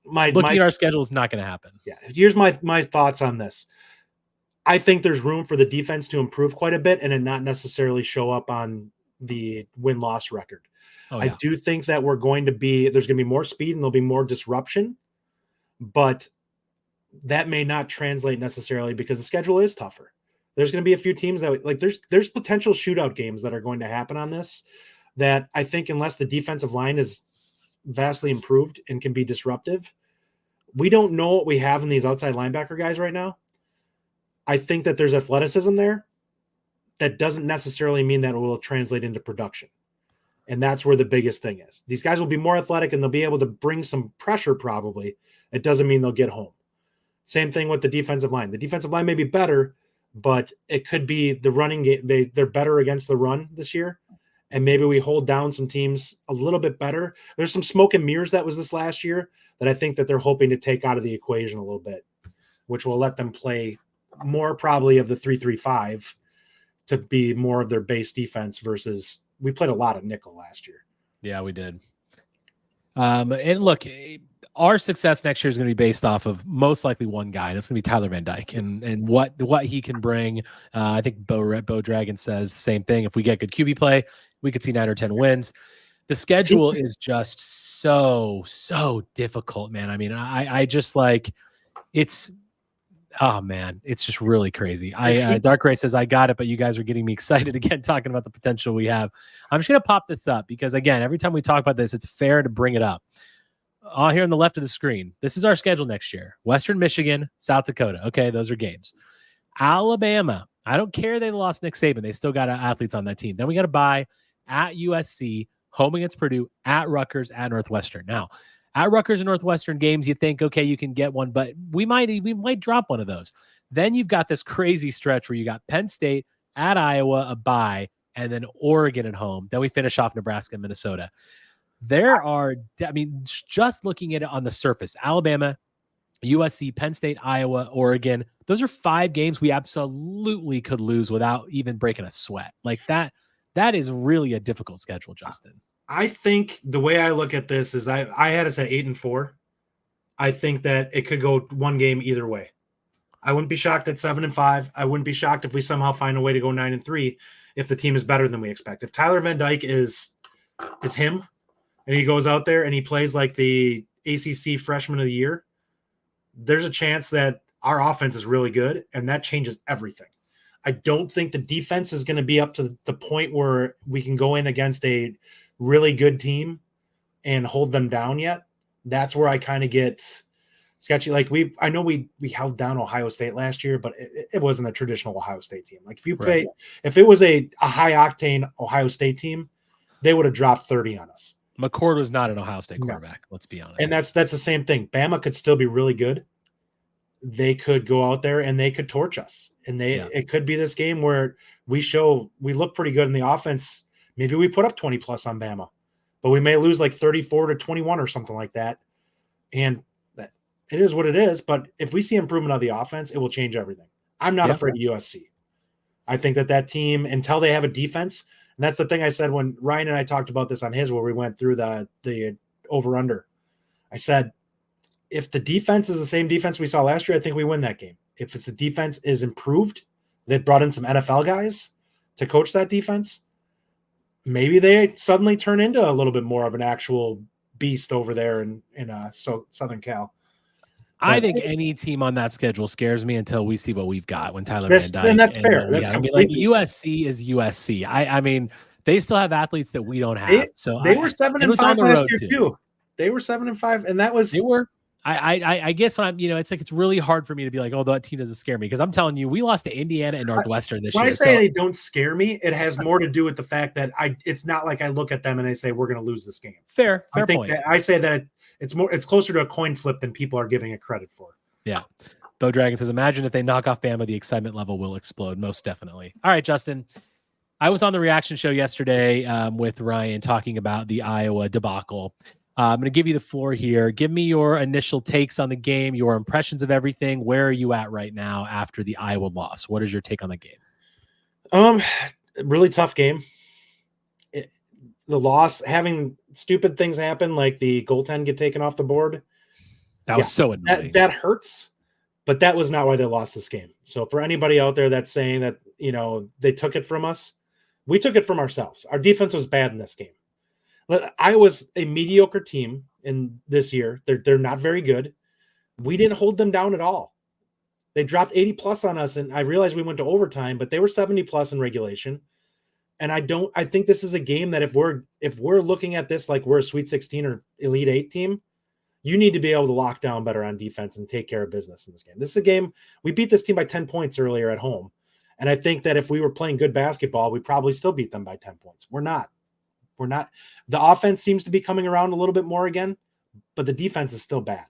looking at our schedule is not going to happen. Yeah, here's my thoughts on this. I think there's room for the defense to improve quite a bit and it not necessarily show up on the win-loss record. I do think that there's going to be more speed and there'll be more disruption, but that may not translate necessarily because the schedule is tougher. There's going to be a few teams that like there's potential shootout games that are going to happen on this that I think unless the defensive line is vastly improved and can be disruptive, we don't know what we have in these outside linebacker guys right now. I think that there's athleticism there. That doesn't necessarily mean that it will translate into production. And that's where the biggest thing is. These guys will be more athletic and they'll be able to bring some pressure probably. It doesn't mean they'll get home. Same thing with the defensive line. The defensive line may be better, but it could be the running game. They're better against the run this year. And maybe we hold down some teams a little bit better. There's some smoke and mirrors that was this last year that I think that they're hoping to take out of the equation a little bit, which will let them play more probably of the 3-3-5 to be more of their base defense versus we played a lot of nickel last year. Yeah, we did. And look, our success next year is going to be based off of most likely one guy, and it's going to be Tyler Van Dyke and what he can bring. I think Bo Dragon says the same thing. If we get good QB play, we could see 9 or 10 wins. The schedule is just so difficult, man. I mean, I just like it's. Oh man, it's just really crazy. Dark Ray says I got it, but you guys are getting me excited again talking about the potential we have. I'm just gonna pop this up because again, every time we talk about this, it's fair to bring it up. Here on the left of the screen, this is our schedule next year: Western Michigan, South Dakota. Okay, those are games. Alabama. I don't care they lost Nick Saban; they still got athletes on that team. Then we got to bye at USC, home against Purdue, at Rutgers, at Northwestern. Now. At Rutgers and Northwestern games, you think, okay, you can get one, but we might drop one of those. Then you've got this crazy stretch where you got Penn State at Iowa, a bye, and then Oregon at home. Then we finish off Nebraska and Minnesota. There are, I mean, just looking at it on the surface, Alabama, USC, Penn State, Iowa, Oregon, those are 5 games we absolutely could lose without even breaking a sweat. Like that is really a difficult schedule, Justin. I think the way I look at this is I had us at 8-4. I think that it could go one game either way. I wouldn't be shocked at 7-5. I wouldn't be shocked if we somehow find a way to go 9-3 if the team is better than we expect. If Tyler Van Dyke is him and he goes out there and he plays like the ACC freshman of the year, there's a chance that our offense is really good and that changes everything. I don't think the defense is going to be up to the point where we can go in against a really good team and hold them down yet. That's where I kind of get sketchy. Like I know we held down Ohio State last year, but it wasn't a traditional Ohio State team. Like if it was a high octane Ohio State team, they would have dropped 30 on us. McCord was not an Ohio State quarterback. Let's be honest. And that's the same thing. Bama could still be really good. They could go out there and they could torch us. And it could be this game where we look pretty good in the offense. Maybe we put up 20 plus on Bama, but we may lose like 34-21 or something like that. And it is what it is. But if we see improvement of the offense, it will change everything. I'm not afraid of USC. I think that team, until they have a defense, and that's the thing I said when Ryan and I talked about this on his, where we went through the over-under. I said, if the defense is the same defense we saw last year, I think we win that game. If it's the defense is improved, they brought in some NFL guys to coach that defense, maybe they suddenly turn into a little bit more of an actual beast over there in Southern Cal. I think any team on that schedule scares me until we see what we've got when Tyler Van Dyke. And that's fair. That's I mean, like USC is USC. I mean, they still have athletes that we don't have. They were 7-5 last year too. They were 7-5, and that was they were. I guess when I'm, it's like it's really hard for me to be like, oh, that team doesn't scare me, because I'm telling you, we lost to Indiana and Northwestern this year. When I say they don't scare me, it has more to do with the fact that it's not like I look at them and I say we're going to lose this game. Fair point. I say that it's closer to a coin flip than people are giving it credit for. Yeah. Bo Dragon says, imagine if they knock off Bama, the excitement level will explode. Most definitely. All right, Justin. I was on the reaction show yesterday with Ryan talking about the Iowa debacle. I'm going to give you the floor here. Give me your initial takes on the game, your impressions of everything. Where are you at right now after the Iowa loss? What is your take on the game? Really tough game. The loss, having stupid things happen, like the goaltend get taken off the board. That was so annoying. That hurts, but that was not why they lost this game. So for anybody out there that's saying that, they took it from us, we took it from ourselves. Our defense was bad in this game. Iowa's a mediocre team in this year. They're not very good. We didn't hold them down at all. They dropped 80 plus on us, and I realized we went to overtime, but they were 70 plus in regulation. And I think this is a game that if we're looking at this like we're a Sweet 16 or Elite 8 team, you need to be able to lock down better on defense and take care of business in this game. This is a game we beat this team by 10 points earlier at home. And I think that if we were playing good basketball, we probably still beat them by 10 points. We're not. The offense seems to be coming around a little bit more again, but the defense is still bad.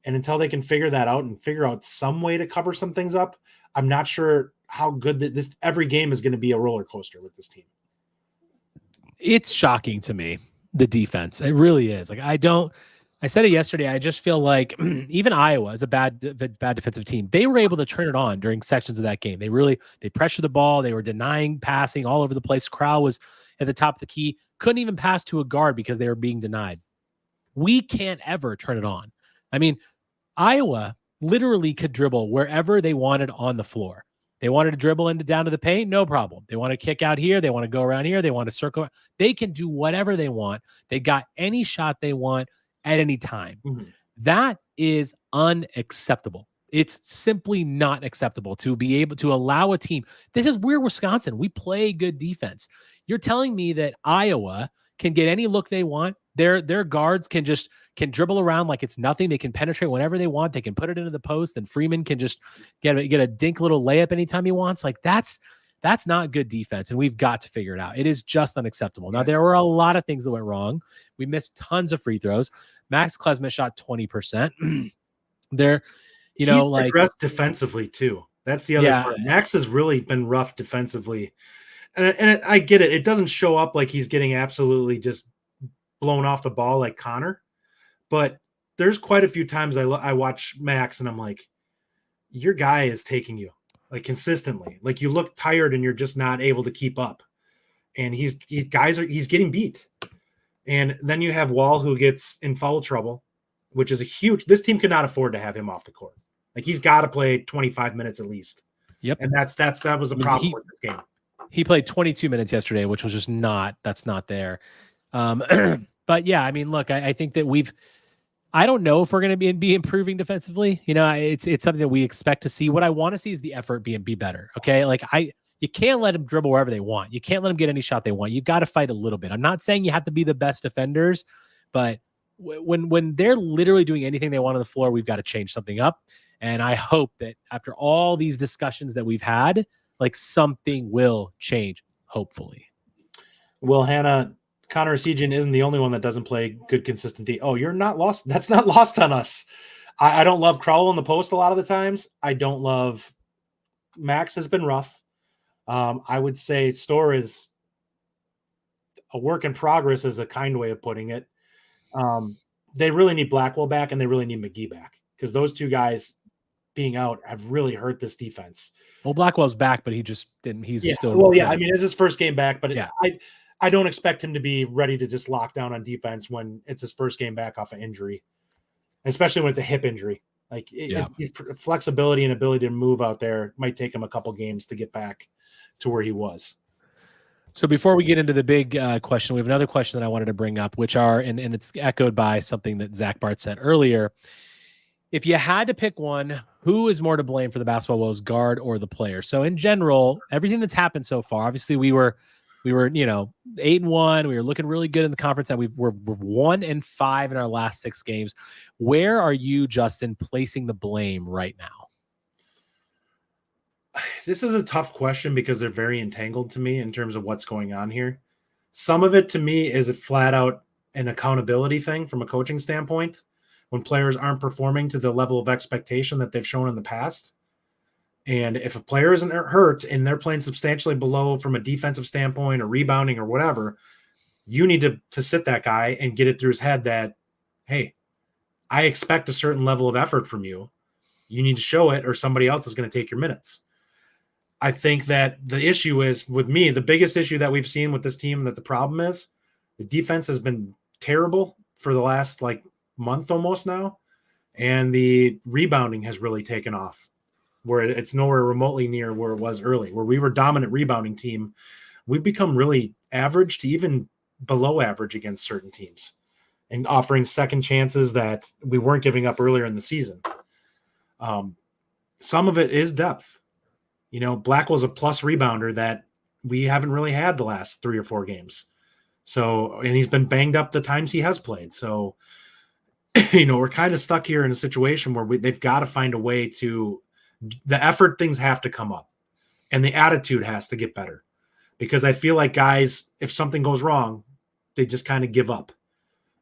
And until they can figure that out and figure out some way to cover some things up, I'm not sure how good that every game is going to be a roller coaster with this team. It's shocking to me, the defense. It really is. Like, I said it yesterday. I just feel like even Iowa is a bad defensive team. They were able to turn it on during sections of that game. They pressured the ball. They were denying passing all over the place. Crowell was at the top of the key. Couldn't even pass to a guard because they were being denied. We can't ever turn it on. I mean, Iowa literally could dribble wherever they wanted on the floor. They wanted to dribble into down to the paint, no problem. They want to kick out here. They want to go around here. They want to circle. They can do whatever they want. They got any shot they want at any time. Mm-hmm. That is unacceptable. It's simply not acceptable to be able to allow a team. We're Wisconsin. We play good defense. You're telling me that Iowa can get any look they want. Their guards can dribble around like it's nothing. They can penetrate whenever they want. They can put it into the post, and Freeman can just get a dink little layup anytime he wants. Like that's not good defense, and we've got to figure it out. It is just unacceptable. Now, there were a lot of things that went wrong. We missed tons of free throws. Max Klesmit shot 20%. He's aggressed defensively too. That's the other part. Max has really been rough defensively, and I get it. It doesn't show up like he's getting absolutely just blown off the ball like Connor, but there's quite a few times I watch Max and I'm like, your guy is taking you like consistently. Like you look tired and you're just not able to keep up, and he's getting beat. And then you have Wall, who gets in foul trouble, which is this team could not afford to have him off the court. Like he's got to play 25 minutes at least. Yep. And that was a problem with this game. He played 22 minutes yesterday, which was just that's not there. But yeah, I mean, look, I think that I don't know if we're going to be improving defensively. It's something that we expect to see. What I want to see is the effort be better. Okay. Like you can't let them dribble wherever they want. You can't let them get any shot they want. You got to fight a little bit. I'm not saying you have to be the best defenders, but when they're literally doing anything they want on the floor, we've got to change something up. And I hope that after all these discussions that we've had, like something will change, hopefully. Well, Hannah, Connor Sejan isn't the only one that doesn't play good, consistent D. Oh, you're not lost. That's not lost on us. I don't love Crowell in the post a lot of the times. I don't love Max has been rough. I would say Storr is a work in progress is a kind way of putting it. They really need Blackwell back, and they really need McGee back, because those two guys being out have really hurt this defense. Well, Blackwell's back, but he just didn't. He's still. Well, yeah. I mean, it's his first game back, but I don't expect him to be ready to just lock down on defense when it's his first game back off an injury, especially when it's a hip injury. Like his flexibility and ability to move out there might take him a couple games to get back to where he was. So before we get into the big question, we have another question that I wanted to bring up, which and it's echoed by something that Zach Bart said earlier. If you had to pick one, who is more to blame for the basketball woes, Gard or the player? So in general, everything that's happened so far, obviously we were 8-1. We were looking really good in the conference, and we're 1-5 in our last 6 games. Where are you, Justin, placing the blame right now? This is a tough question because they're very entangled to me in terms of what's going on here. Some of it to me is a flat out an accountability thing from a coaching standpoint, when players aren't performing to the level of expectation that they've shown in the past. And if a player isn't hurt and they're playing substantially below from a defensive standpoint or rebounding or whatever, you need to sit that guy and get it through his head that, hey, I expect a certain level of effort from you. You need to show it, or somebody else is going to take your minutes. I think that the issue is, with me, the biggest issue that we've seen with this team, that the problem is the defense has been terrible for the last month almost now. And the rebounding has really taken off, where it's nowhere remotely near where it was early, where we were a dominant rebounding team. We've become really average to even below average against certain teams, and offering second chances that we weren't giving up earlier in the season. Some of it is depth. Blackwell's a plus rebounder that we haven't really had the last 3 or 4 games. So, and he's been banged up the times he has played. So, we're kind of stuck here in a situation where they've got to find a way to, the effort things have to come up, and the attitude has to get better, because I feel like guys, if something goes wrong, they just kind of give up,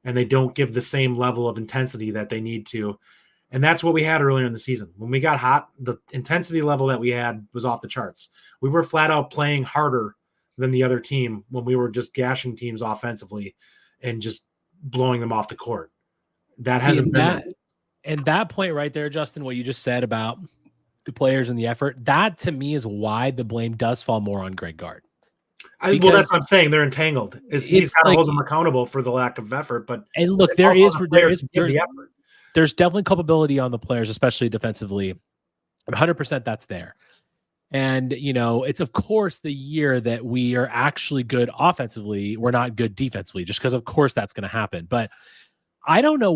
and they don't give the same level of intensity that they need to. And that's what we had earlier in the season. When we got hot, the intensity level that we had was off the charts. We were flat out playing harder than the other team when we were just gashing teams offensively and just blowing them off the court. That hasn't been that. And that point right there, Justin, what you just said about the players and the effort, that to me is why the blame does fall more on Greg Gard. Well, that's what I'm saying. They're entangled. He's got to hold them accountable for the lack of effort. But and look, there's definitely culpability on the players, especially defensively. 100% that's there. And, it's of course the year that we are actually good offensively. We're not good defensively, just because of course that's going to happen. But I don't know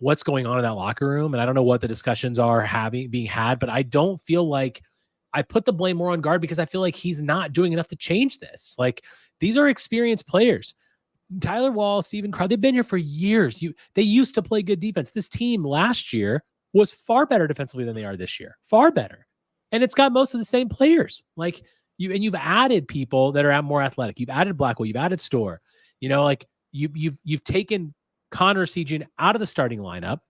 what's going on in that locker room. And I don't know what the discussions are being had, but I don't feel like I put the blame more on Gard because I feel like he's not doing enough to change this. Like, these are experienced players. Tyler Wall, Steven Crowd, they've been here for years. They used to play good defense. This team last year was far better defensively than they are this year. Far better. And it's got most of the same players. Like, you've added people that are more athletic. You've added Blackwell. You've added Storr. You've taken Connor Sejan out of the starting lineup,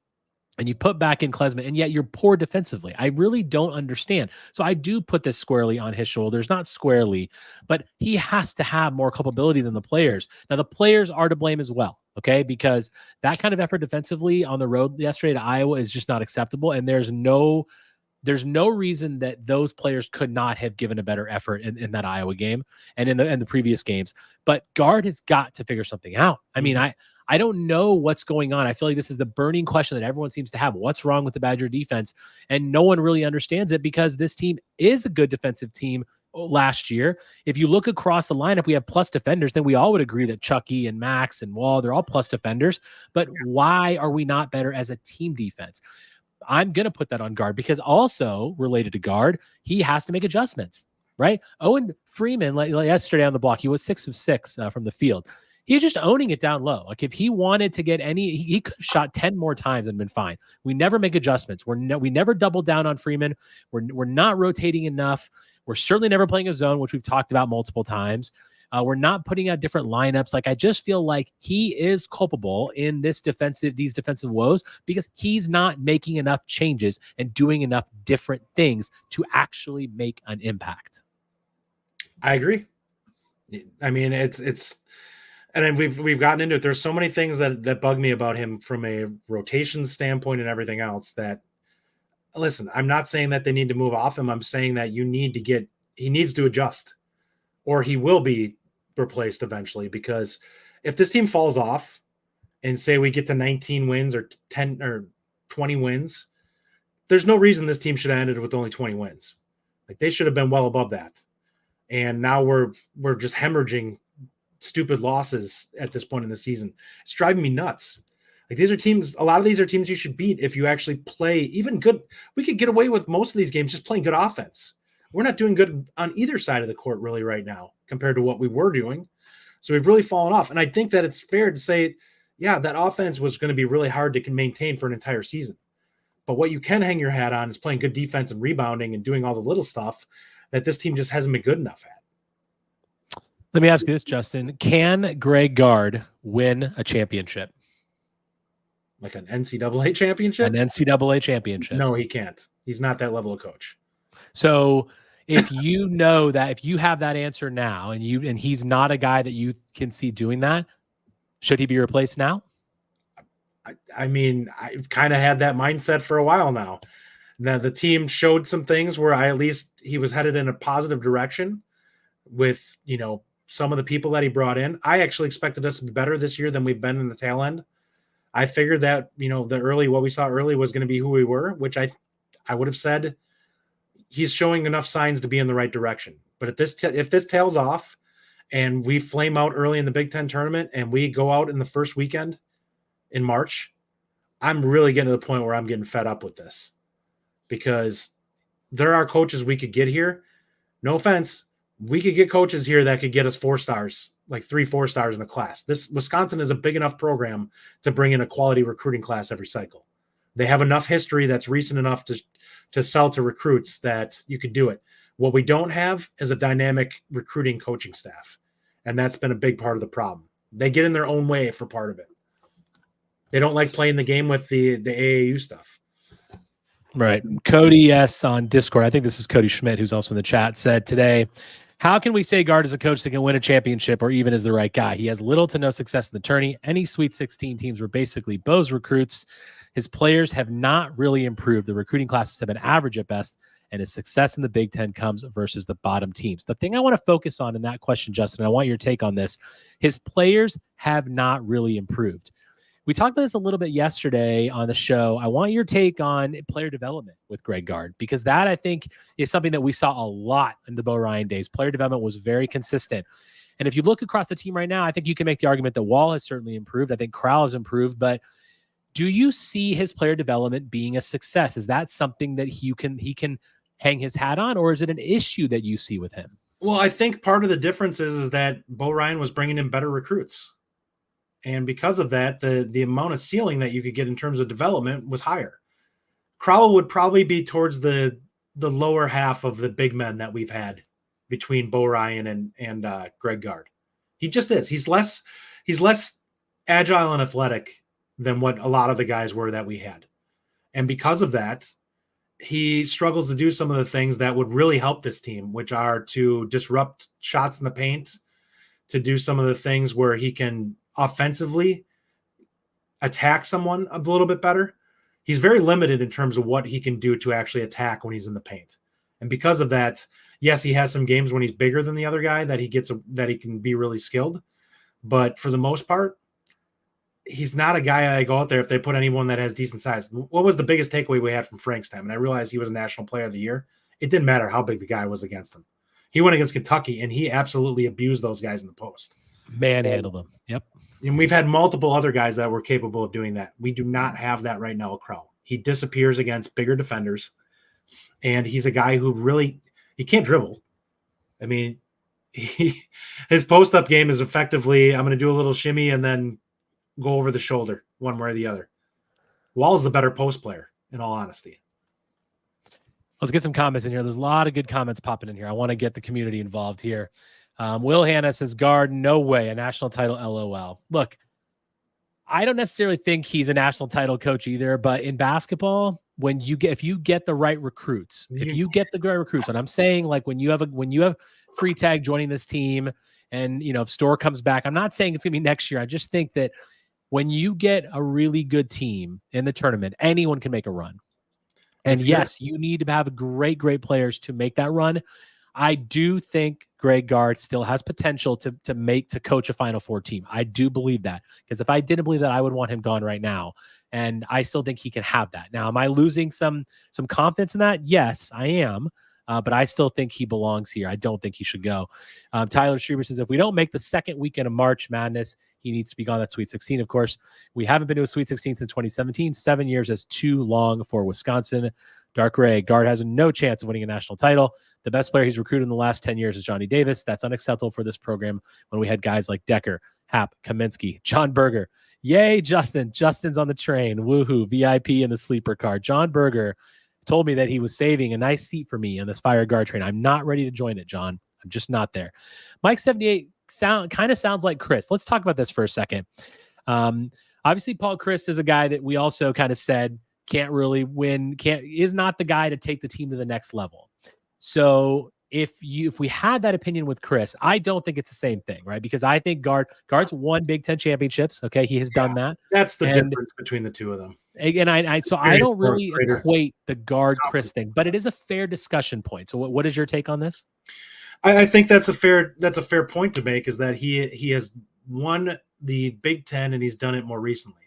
and you put back in Klesman, and yet you're poor defensively. I really don't understand. So I do put this squarely on his shoulders, not squarely, but he has to have more culpability than the players. Now, the players are to blame as well, okay? Because that kind of effort defensively on the road yesterday to Iowa is just not acceptable, and there's no reason that those players could not have given a better effort in that Iowa game and in the previous games. But Gard has got to figure something out. I mean, I don't know what's going on. I feel like this is the burning question that everyone seems to have. What's wrong with the Badger defense? And no one really understands it because this team is a good defensive team last year. If you look across the lineup, we have plus defenders. Then we all would agree that Chucky and Max and Wall, they're all plus defenders. But why are we not better as a team defense? I'm going to put that on Gard because also related to Gard, he has to make adjustments, right? Owen Freeman, like yesterday on the block, he was 6 of 6 from the field. He's just owning it down low. Like, if he wanted to get he could have shot 10 more times and been fine. We never make adjustments. We never double down on Freeman. We're not rotating enough. We're certainly never playing a zone, which we've talked about multiple times. We're not putting out different lineups. Like, I just feel like he is culpable in these defensive woes because he's not making enough changes and doing enough different things to actually make an impact. I agree. I mean, it's. And then we've gotten into it. There's so many things that bug me about him from a rotation standpoint and everything else that, listen, I'm not saying that they need to move off him. I'm saying that he needs to adjust or he will be replaced eventually, because if this team falls off and say we get to 19 wins or 10 or 20 wins, there's no reason this team should have ended with only 20 wins. Like, they should have been well above that. And now we're just hemorrhaging stupid losses at this point in the season. It's driving me nuts. Like, a lot of these are teams you should beat if you actually play even good. We could get away with most of these games just playing good offense. We're not doing good on either side of the court really right now compared to what we were doing. So we've really fallen off. And I think that it's fair to say, yeah, that offense was going to be really hard to maintain for an entire season. But what you can hang your hat on is playing good defense and rebounding and doing all the little stuff that this team just hasn't been good enough at. Let me ask you this, Justin. Can Greg Gard win a championship? Like an NCAA championship? An NCAA championship. No, he can't. He's not that level of coach. So if you know that, if you have that answer now and he's not a guy that you can see doing that, should he be replaced now? I mean, I've kind of had that mindset for a while now. Now, the team showed some things where at least he was headed in a positive direction with, some of the people that he brought in. I actually expected us to be better this year than we've been in the tail end. I figured that, what we saw early was going to be who we were, which I would have said he's showing enough signs to be in the right direction. But if this tails off and we flame out early in the Big Ten tournament and we go out in the first weekend in March, I'm really getting to the point where I'm getting fed up with this, because there are coaches we could get here. No offense. We could get coaches here that could get us 4 stars, like 3-4 stars in a class. This Wisconsin is a big enough program to bring in a quality recruiting class every cycle. They have enough history that's recent enough to sell to recruits that you could do it. What we don't have is a dynamic recruiting coaching staff. And that's been a big part of the problem. They get in their own way for part of it. They don't like playing the game with the AAU stuff. Right. Cody S. on Discord, I think this is Cody Schmidt, who's also in the chat, said today, how can we say Gard is a coach that can win a championship or even is the right guy? He has little to no success in the tourney. Any Sweet 16 teams were basically Bo's recruits. His players have not really improved. The recruiting classes have been average at best, and his success in the Big Ten comes versus the bottom teams. The thing I want to focus on in that question, Justin, I want your take on this. His players have not really improved. We talked about this a little bit yesterday on the show. I want your take on player development with Greg Gard, because that I think is something that we saw a lot in the Bo Ryan days. Player development was very consistent. And if you look across the team right now, I think you can make the argument that Wall has certainly improved. I think Crowell has improved, but do you see his player development being a success? Is that something that he can hang his hat on, or is it an issue that you see with him? Well, I think part of the difference is that Bo Ryan was bringing in better recruits. And because of that, the amount of ceiling that you could get in terms of development was higher. Crowell would probably be towards the lower half of the big men that we've had between Bo Ryan and Greg Gard. He just is. He's less agile and athletic than what a lot of the guys were that we had. And because of that, he struggles to do some of the things that would really help this team, which are to disrupt shots in the paint, to do some of the things where he can offensively attack someone a little bit better. He's very limited in terms of what he can do to actually attack when he's in the paint. And because of that, yes, he has some games when he's bigger than the other guy that he can be really skilled. But for the most part, he's not a guy I go out there if they put anyone that has decent size. What was the biggest takeaway we had from Frank's time? And I realized he was a National Player of the Year. It didn't matter how big the guy was against him. He went against Kentucky, and he absolutely abused those guys in the post. Manhandled them. Yep. And we've had multiple other guys that were capable of doing that. We do not have that right now at Crowell. He disappears against bigger defenders, and he's a guy who really – he can't dribble. I mean, his post-up game is effectively, I'm going to do a little shimmy and then – go over the shoulder one way or the other. Wall's the better post player, in all honesty. Let's get some comments in here. There's a lot of good comments popping in here. I want to get the community involved here. Will Hanna says, Gard, no way, a national title, LOL. Look, I don't necessarily think he's a national title coach either, but in basketball, if you get the right recruits, and I'm saying like when you have Free Tag joining this team, and if Storr comes back, I'm not saying it's gonna be next year. I just think that when you get a really good team in the tournament, anyone can make a run. And yes, you need to have great players to make that run. I do think Greg Gard still has potential to coach a Final Four team. I do believe that, because if I didn't believe that, I would want him gone right now. And I still think he can have that. Now, am I losing some confidence in that? Yes, I am. But I still think he belongs here. I don't think he should go. Tyler Schreiber says, if we don't make the second weekend of March Madness, he needs to be gone. That Sweet 16, of course. We haven't been to a Sweet 16 since 2017. 7 years is too long for Wisconsin. Dark Ray, Gard has no chance of winning a national title. The best player he's recruited in the last 10 years is Johnny Davis. That's unacceptable for this program when we had guys like Decker, Happ, Kaminsky, John Berger. Yay, Justin. Justin's on the train. Woohoo. VIP in the sleeper car. John Berger told me that he was saving a nice seat for me on this Fire Guard train. I'm not ready to join it, John. I'm just not there. Mike 78 kind of sounds like Chris. Let's talk about this for a second. Obviously, Paul Chryst is a guy that we also kind of said can't really win, is not the guy to take the team to the next level. So if we had that opinion with Chris, I don't think it's the same thing, right? Because I think Gard's won Big Ten championships. Okay, he has done that. That's the difference between the two of them. And I don't really equate the Gard Chris thing, but it is a fair discussion point. So what is your take on this? I think that's a fair point to make, is that he has won the Big Ten and he's done it more recently.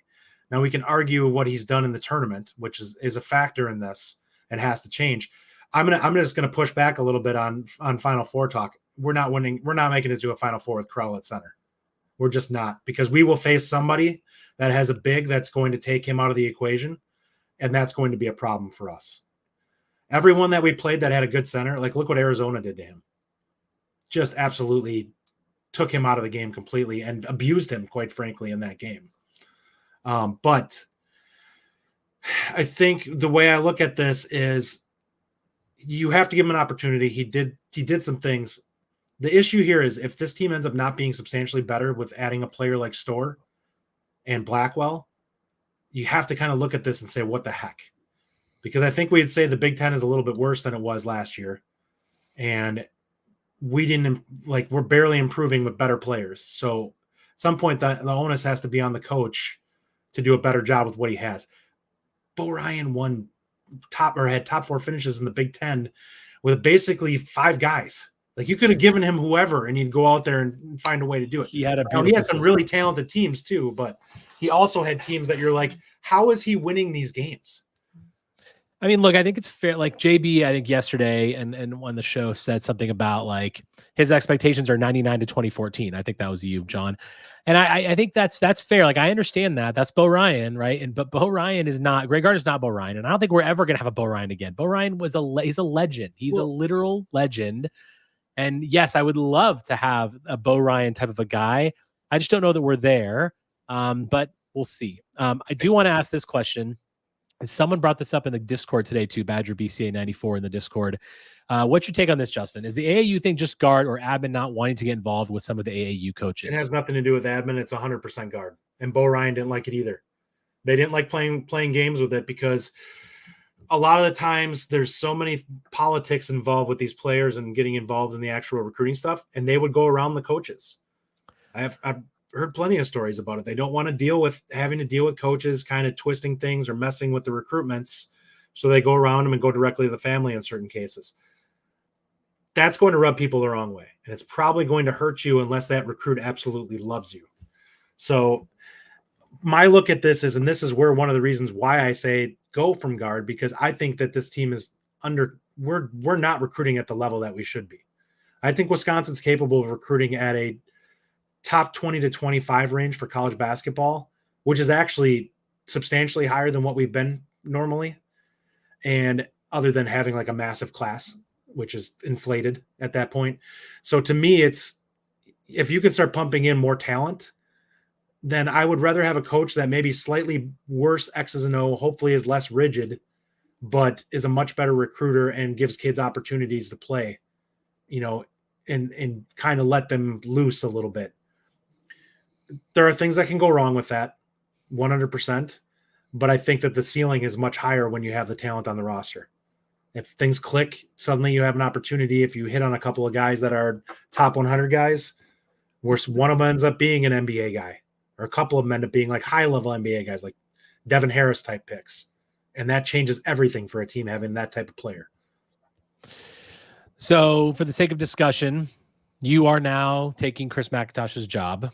Now we can argue what he's done in the tournament, which is a factor in this and has to change. I'm just gonna push back a little bit on Final Four talk. We're not winning. We're not making it to a Final Four with Crowell at center. We're just not, because we will face somebody that has a big that's going to take him out of the equation, and that's going to be a problem for us. Everyone that we played that had a good center, like look what Arizona did to him. Just absolutely took him out of the game completely and abused him, quite frankly, in that game. But I think the way I look at this is you have to give him an opportunity. He did some things. The issue here is if this team ends up not being substantially better with adding a player like Storr and Blackwell, you have to kind of look at this and say, what the heck? Because I think we'd say the Big Ten is a little bit worse than it was last year. And we're barely improving with better players. So at some point the onus has to be on the coach to do a better job with what he has. Bo Ryan had top 4 finishes in the Big Ten with basically 5 guys. Like you could have given him whoever and he'd go out there and find a way to do it. He had some really talented teams too, but he also had teams that you're like, how is he winning these games? I mean, look, I think it's fair. Like JB, I think yesterday and on the show said something about like his expectations are 99 to 2014. I think that was you, John. And I think that's fair. Like I understand that. That's Bo Ryan, right? But Bo Ryan is not, Greg Gard is not Bo Ryan. And I don't think we're ever going to have a Bo Ryan again. Bo Ryan was he's a legend. He's a literal legend. And yes, I would love to have a Bo Ryan type of a guy. I just don't know that we're there. But we'll see. I do want to ask this question. Someone brought this up in the Discord today too, Badger BCA 94 in the Discord. What's your take on this, Justin? Is the AAU thing just Gard or admin not wanting to get involved with some of the AAU coaches? It has nothing to do with admin. It's 100% Gard. And Bo Ryan didn't like it either. They didn't like playing games with it because a lot of the times there's so many politics involved with these players and getting involved in the actual recruiting stuff, and they would go around the coaches. I've heard plenty of stories about it. They don't want to deal with having to deal with coaches kind of twisting things or messing with the recruitments. So they go around them and go directly to the family in certain cases. That's going to rub people the wrong way. And it's probably going to hurt you unless that recruit absolutely loves you. So my look at this is, and this is where one of the reasons why I say go from Gard, because I think that this team is we're not recruiting at the level that we should be. I think Wisconsin's capable of recruiting at a top 20 to 25 range for college basketball, which is actually substantially higher than what we've been normally. And other than having like a massive class, which is inflated at that point. So to me, it's, if you can start pumping in more talent, then I would rather have a coach that maybe slightly worse X's and O, hopefully is less rigid, but is a much better recruiter and gives kids opportunities to play, and kind of let them loose a little bit. There are things that can go wrong with that 100%, but I think that the ceiling is much higher when you have the talent on the roster. If things click, suddenly you have an opportunity. If you hit on a couple of guys that are top 100 guys, where one of them ends up being an NBA guy, or a couple of them end up being like high-level NBA guys, like Devin Harris type picks. And that changes everything for a team having that type of player. So for the sake of discussion, you are now taking Chris McIntosh's job,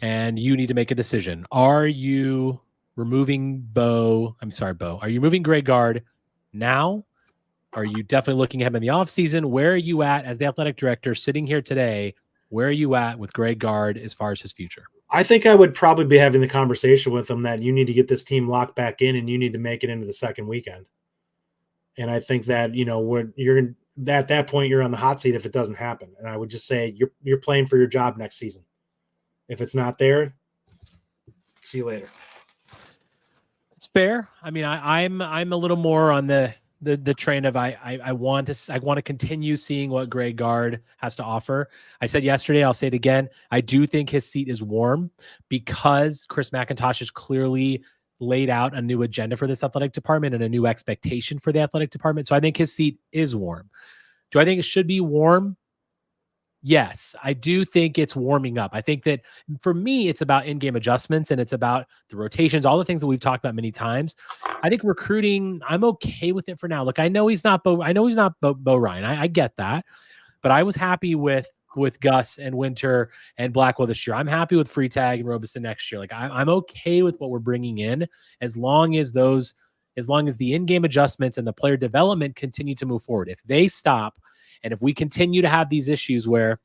and you need to make a decision. Are you removing Bo? Are you moving Greg Gard now? Are you definitely looking at him in the offseason? Where are you at as the athletic director sitting here today? Where are you at with Greg Gard as far as his future? I think I would probably be having the conversation with him that you need to get this team locked back in and you need to make it into the second weekend. And I think that, you're at that point, you're on the hot seat if it doesn't happen. And I would just say you're playing for your job next season. If it's not there, see you later. It's fair. I mean, I'm a little more on the train of I want to continue seeing what Greg Gard has to offer. I said yesterday, I'll say it again. I do think his seat is warm because Chris McIntosh has clearly laid out a new agenda for this athletic department and a new expectation for the athletic department. So I think his seat is warm. Do I think it should be warm? Yes, I do think it's warming up. I think that for me, it's about in-game adjustments and it's about the rotations, all the things that we've talked about many times. I think recruiting, I'm okay with it for now. Look, I know he's not Bo Ryan. I get that, but I was happy with Gus and Winter and Blackwell this year. I'm happy with Freitag and Robeson next year. Like I'm okay with what we're bringing in as long as the in-game adjustments and the player development continue to move forward. If they stop, and if we continue to have these issues where,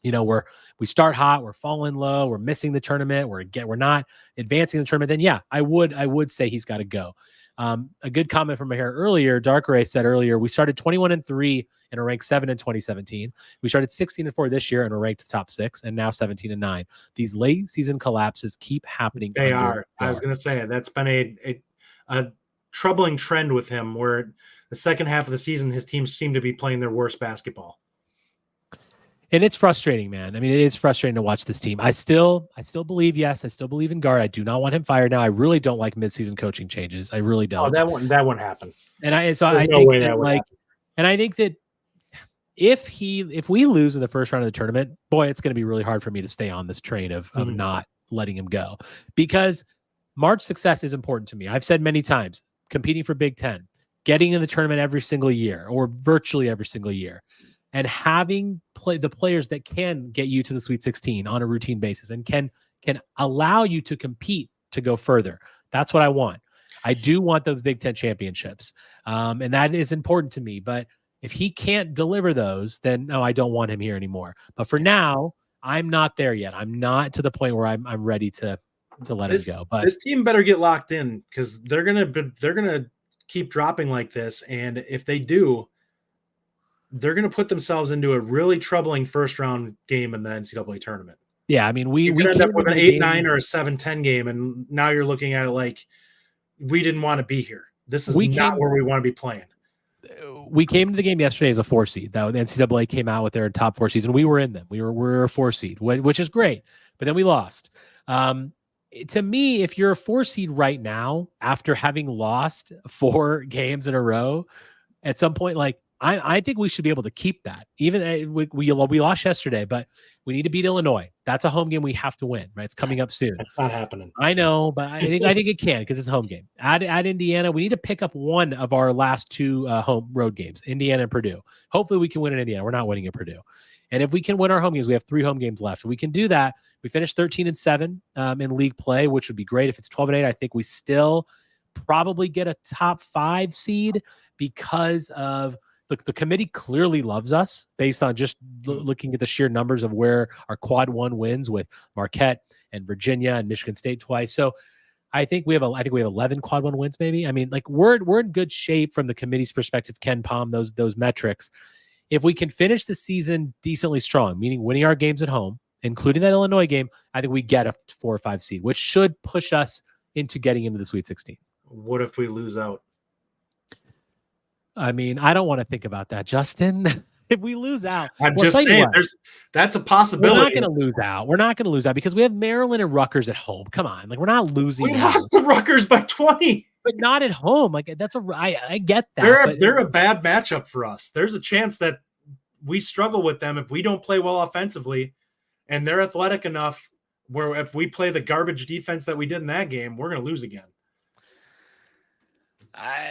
we start hot, we're falling low, we're missing the tournament, we're not advancing the tournament, then yeah, I would say he's got to go. A good comment from here earlier, Dark Ray said earlier, we started 21-3 and are ranked 7 in 2017. We started 16-4 this year and are ranked top 6, and now 17-9. These late season collapses keep happening. They are. I was going to say that's been a troubling trend with him, where the second half of the season, his teams seem to be playing their worst basketball. And it's frustrating, man. I mean, it is frustrating to watch this team. I still believe, yes, I still believe in Gard. I do not want him fired now. I really don't like midseason coaching changes. I really don't. Oh, that won't happen. And I think that if we lose in the first round of the tournament, boy, it's going to be really hard for me to stay on this train of not letting him go, because March success is important to me. I've said many times, competing for Big Ten, getting in the tournament every single year or virtually every single year, and having the players that can get you to the Sweet 16 on a routine basis and can allow you to compete to go further. That's what I want. I do want those Big Ten championships. And that is important to me. But if he can't deliver those, then no, I don't want him here anymore. But for now, I'm not there yet. I'm not to the point where I'm ready to let him go. But this team better get locked in, because they're gonna keep dropping like this. And if they do, they're gonna put themselves into a really troubling first round game in the NCAA tournament. Yeah, I mean, we end up with an 8-9 or a 7-10 game, and now you're looking at it like we didn't want to be here. This is not where we want to be playing. We came to the game yesterday as a 4 seed. That the NCAA came out with their top 4 seeds, and we were in them. We're a 4 seed, which is great. But then we lost. To me, if you're a 4 seed right now, after having lost 4 games in a row, at some point, like I think we should be able to keep that. Even we lost yesterday, but we need to beat Illinois. That's a home game we have to win, right? It's coming up soon. That's not happening. I know, but I think it can, because it's a home game. At Indiana, we need to pick up one of our last 2 home road games, Indiana and Purdue. Hopefully we can win in Indiana. We're not winning at Purdue. And if we can win our home games, we have 3 home games left. If we can do that, we finished 13-7 in league play, which would be great. If it's 12-8, I think we still probably get a top 5 seed, because of the committee clearly loves us based on just looking at the sheer numbers of where our quad 1 wins with Marquette and Virginia and Michigan State twice. So I think we have 11 quad 1 wins, maybe. I mean, like we're in good shape from the committee's perspective. Ken Palm, those metrics. If we can finish the season decently strong, meaning winning our games at home, including that Illinois game, I think we get a 4 or 5 seed, which should push us into getting into the Sweet 16. What if we lose out? I mean, I don't want to think about that, Justin. If we lose out, I'm just saying that's a possibility. We're not going to lose out. We're not going to lose out because we have Maryland and Rutgers at home. Come on. Like, we're not losing. We lost to Rutgers by 20. But not at home. Like, I get that. They're a bad matchup for us. There's a chance that we struggle with them if we don't play well offensively, and they're athletic enough where if we play the garbage defense that we did in that game, we're going to lose again.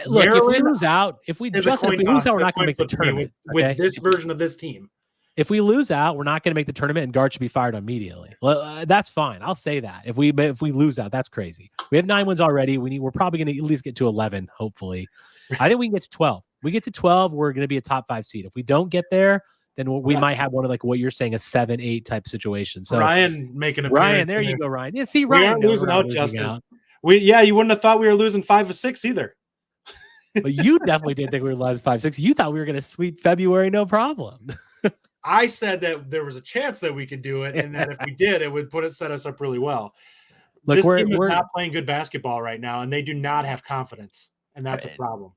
Look, if we lose out, we're not going to make the tournament. With this version of this team. If we lose out, we're not going to make the tournament, and Gard should be fired immediately. Well, that's fine. I'll say that. If we lose out, that's crazy. We have 9 wins already. We're probably going to at least get to 11, hopefully. I think we can get to 12. We get to 12, we're going to be a top 5 seed. If we don't get there, then we might have one of, like what you're saying, a 7-8 type situation. So Ryan making a Ryan, there you go, Ryan. Yeah, see, Ryan, we aren't losing out, Justin. You wouldn't have thought we were losing 5 or 6 either. But you definitely didn't think we were losing 5-6. You thought we were going to sweep February, no problem. I said that there was a chance that we could do it, and that if we did, it would set us up really well. Look, this team is not playing good basketball right now, and they do not have confidence, and that's a problem.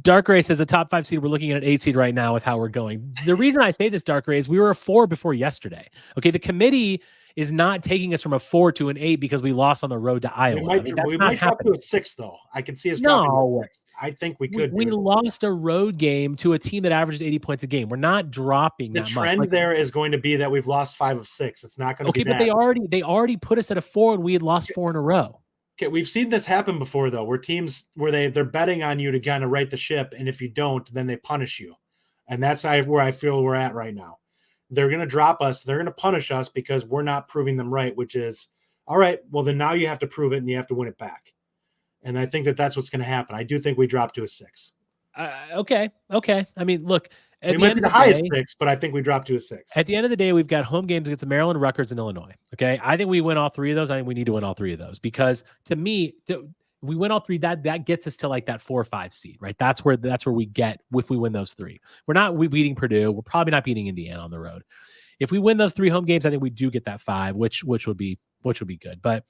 Dark Ray says a top 5 seed. We're looking at an 8 seed right now with how we're going. The reason I say this, Dark Ray, is we were a 4 before yesterday. Okay, the committee is not taking us from a 4 to an 8 because we lost on the road to Iowa. We might drop to a 6, though. I can see us dropping to a 6. I think we could. We lost a road game to a team that averages 80 points a game. We're not dropping that much. The trend there is going to be that we've lost 5 of 6. It's not going to be that. Okay, but they already put us at a 4, and we had lost 4 in a row. Okay, we've seen this happen before, though, where teams they're betting on you to kind of right the ship, and if you don't, then they punish you. And that's where I feel we're at right now. They're going to drop us. They're going to punish us because we're not proving them right, which is, all right, well, then now you have to prove it, and you have to win it back. And I think that's what's going to happen. I do think we drop to a 6. Okay. I mean, look, it might be the highest 6, but I think we drop to a 6. At the end of the day, we've got home games against Maryland, Rutgers, and Illinois. Okay, I think we win all 3 of those. I think we need to win all 3 of those because, to me, we win all 3. That gets us to like that 4 or 5 seed, right? That's where we get if we win those 3. We're beating Purdue. We're probably not beating Indiana on the road. If we win those 3 home games, I think we do get that 5, which would be good. But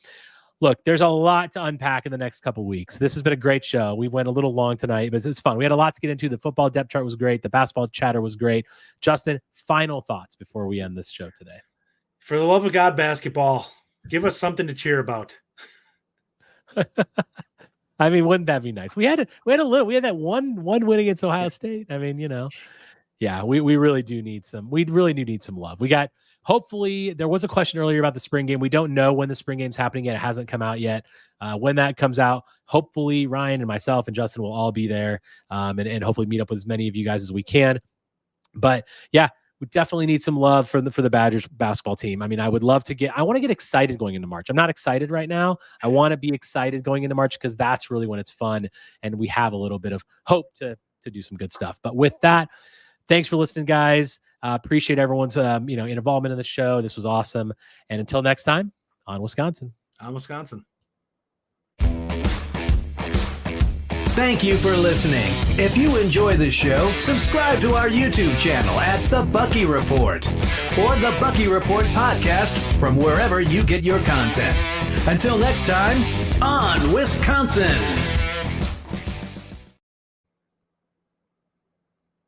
look, there's a lot to unpack in the next couple of weeks. This has been a great show. We went a little long tonight, but it's fun. We had a lot to get into. The football depth chart was great. The basketball chatter was great. Justin, final thoughts before we end this show today. For the love of God, basketball, give us something to cheer about. I mean, wouldn't that be nice? We had that one win against Ohio State. I mean, yeah, we really do need some. We really do need some love. We got. Hopefully, there was a question earlier about the spring game. We don't know when the spring game's happening yet. It hasn't come out yet. When that comes out, hopefully Ryan and myself and Justin will all be there and hopefully meet up with as many of you guys as we can. But yeah, we definitely need some love for the Badgers basketball team. I mean, I want to get excited going into March. I'm not excited right now. I want to be excited going into March because that's really when it's fun and we have a little bit of hope to do some good stuff. But with that, thanks for listening, guys. Appreciate everyone's involvement in the show. This was awesome. And until next time, on Wisconsin. On Wisconsin. Thank you for listening. If you enjoy the show, subscribe to our YouTube channel at The Bucky Report or The Bucky Report Podcast from wherever you get your content. Until next time, on Wisconsin.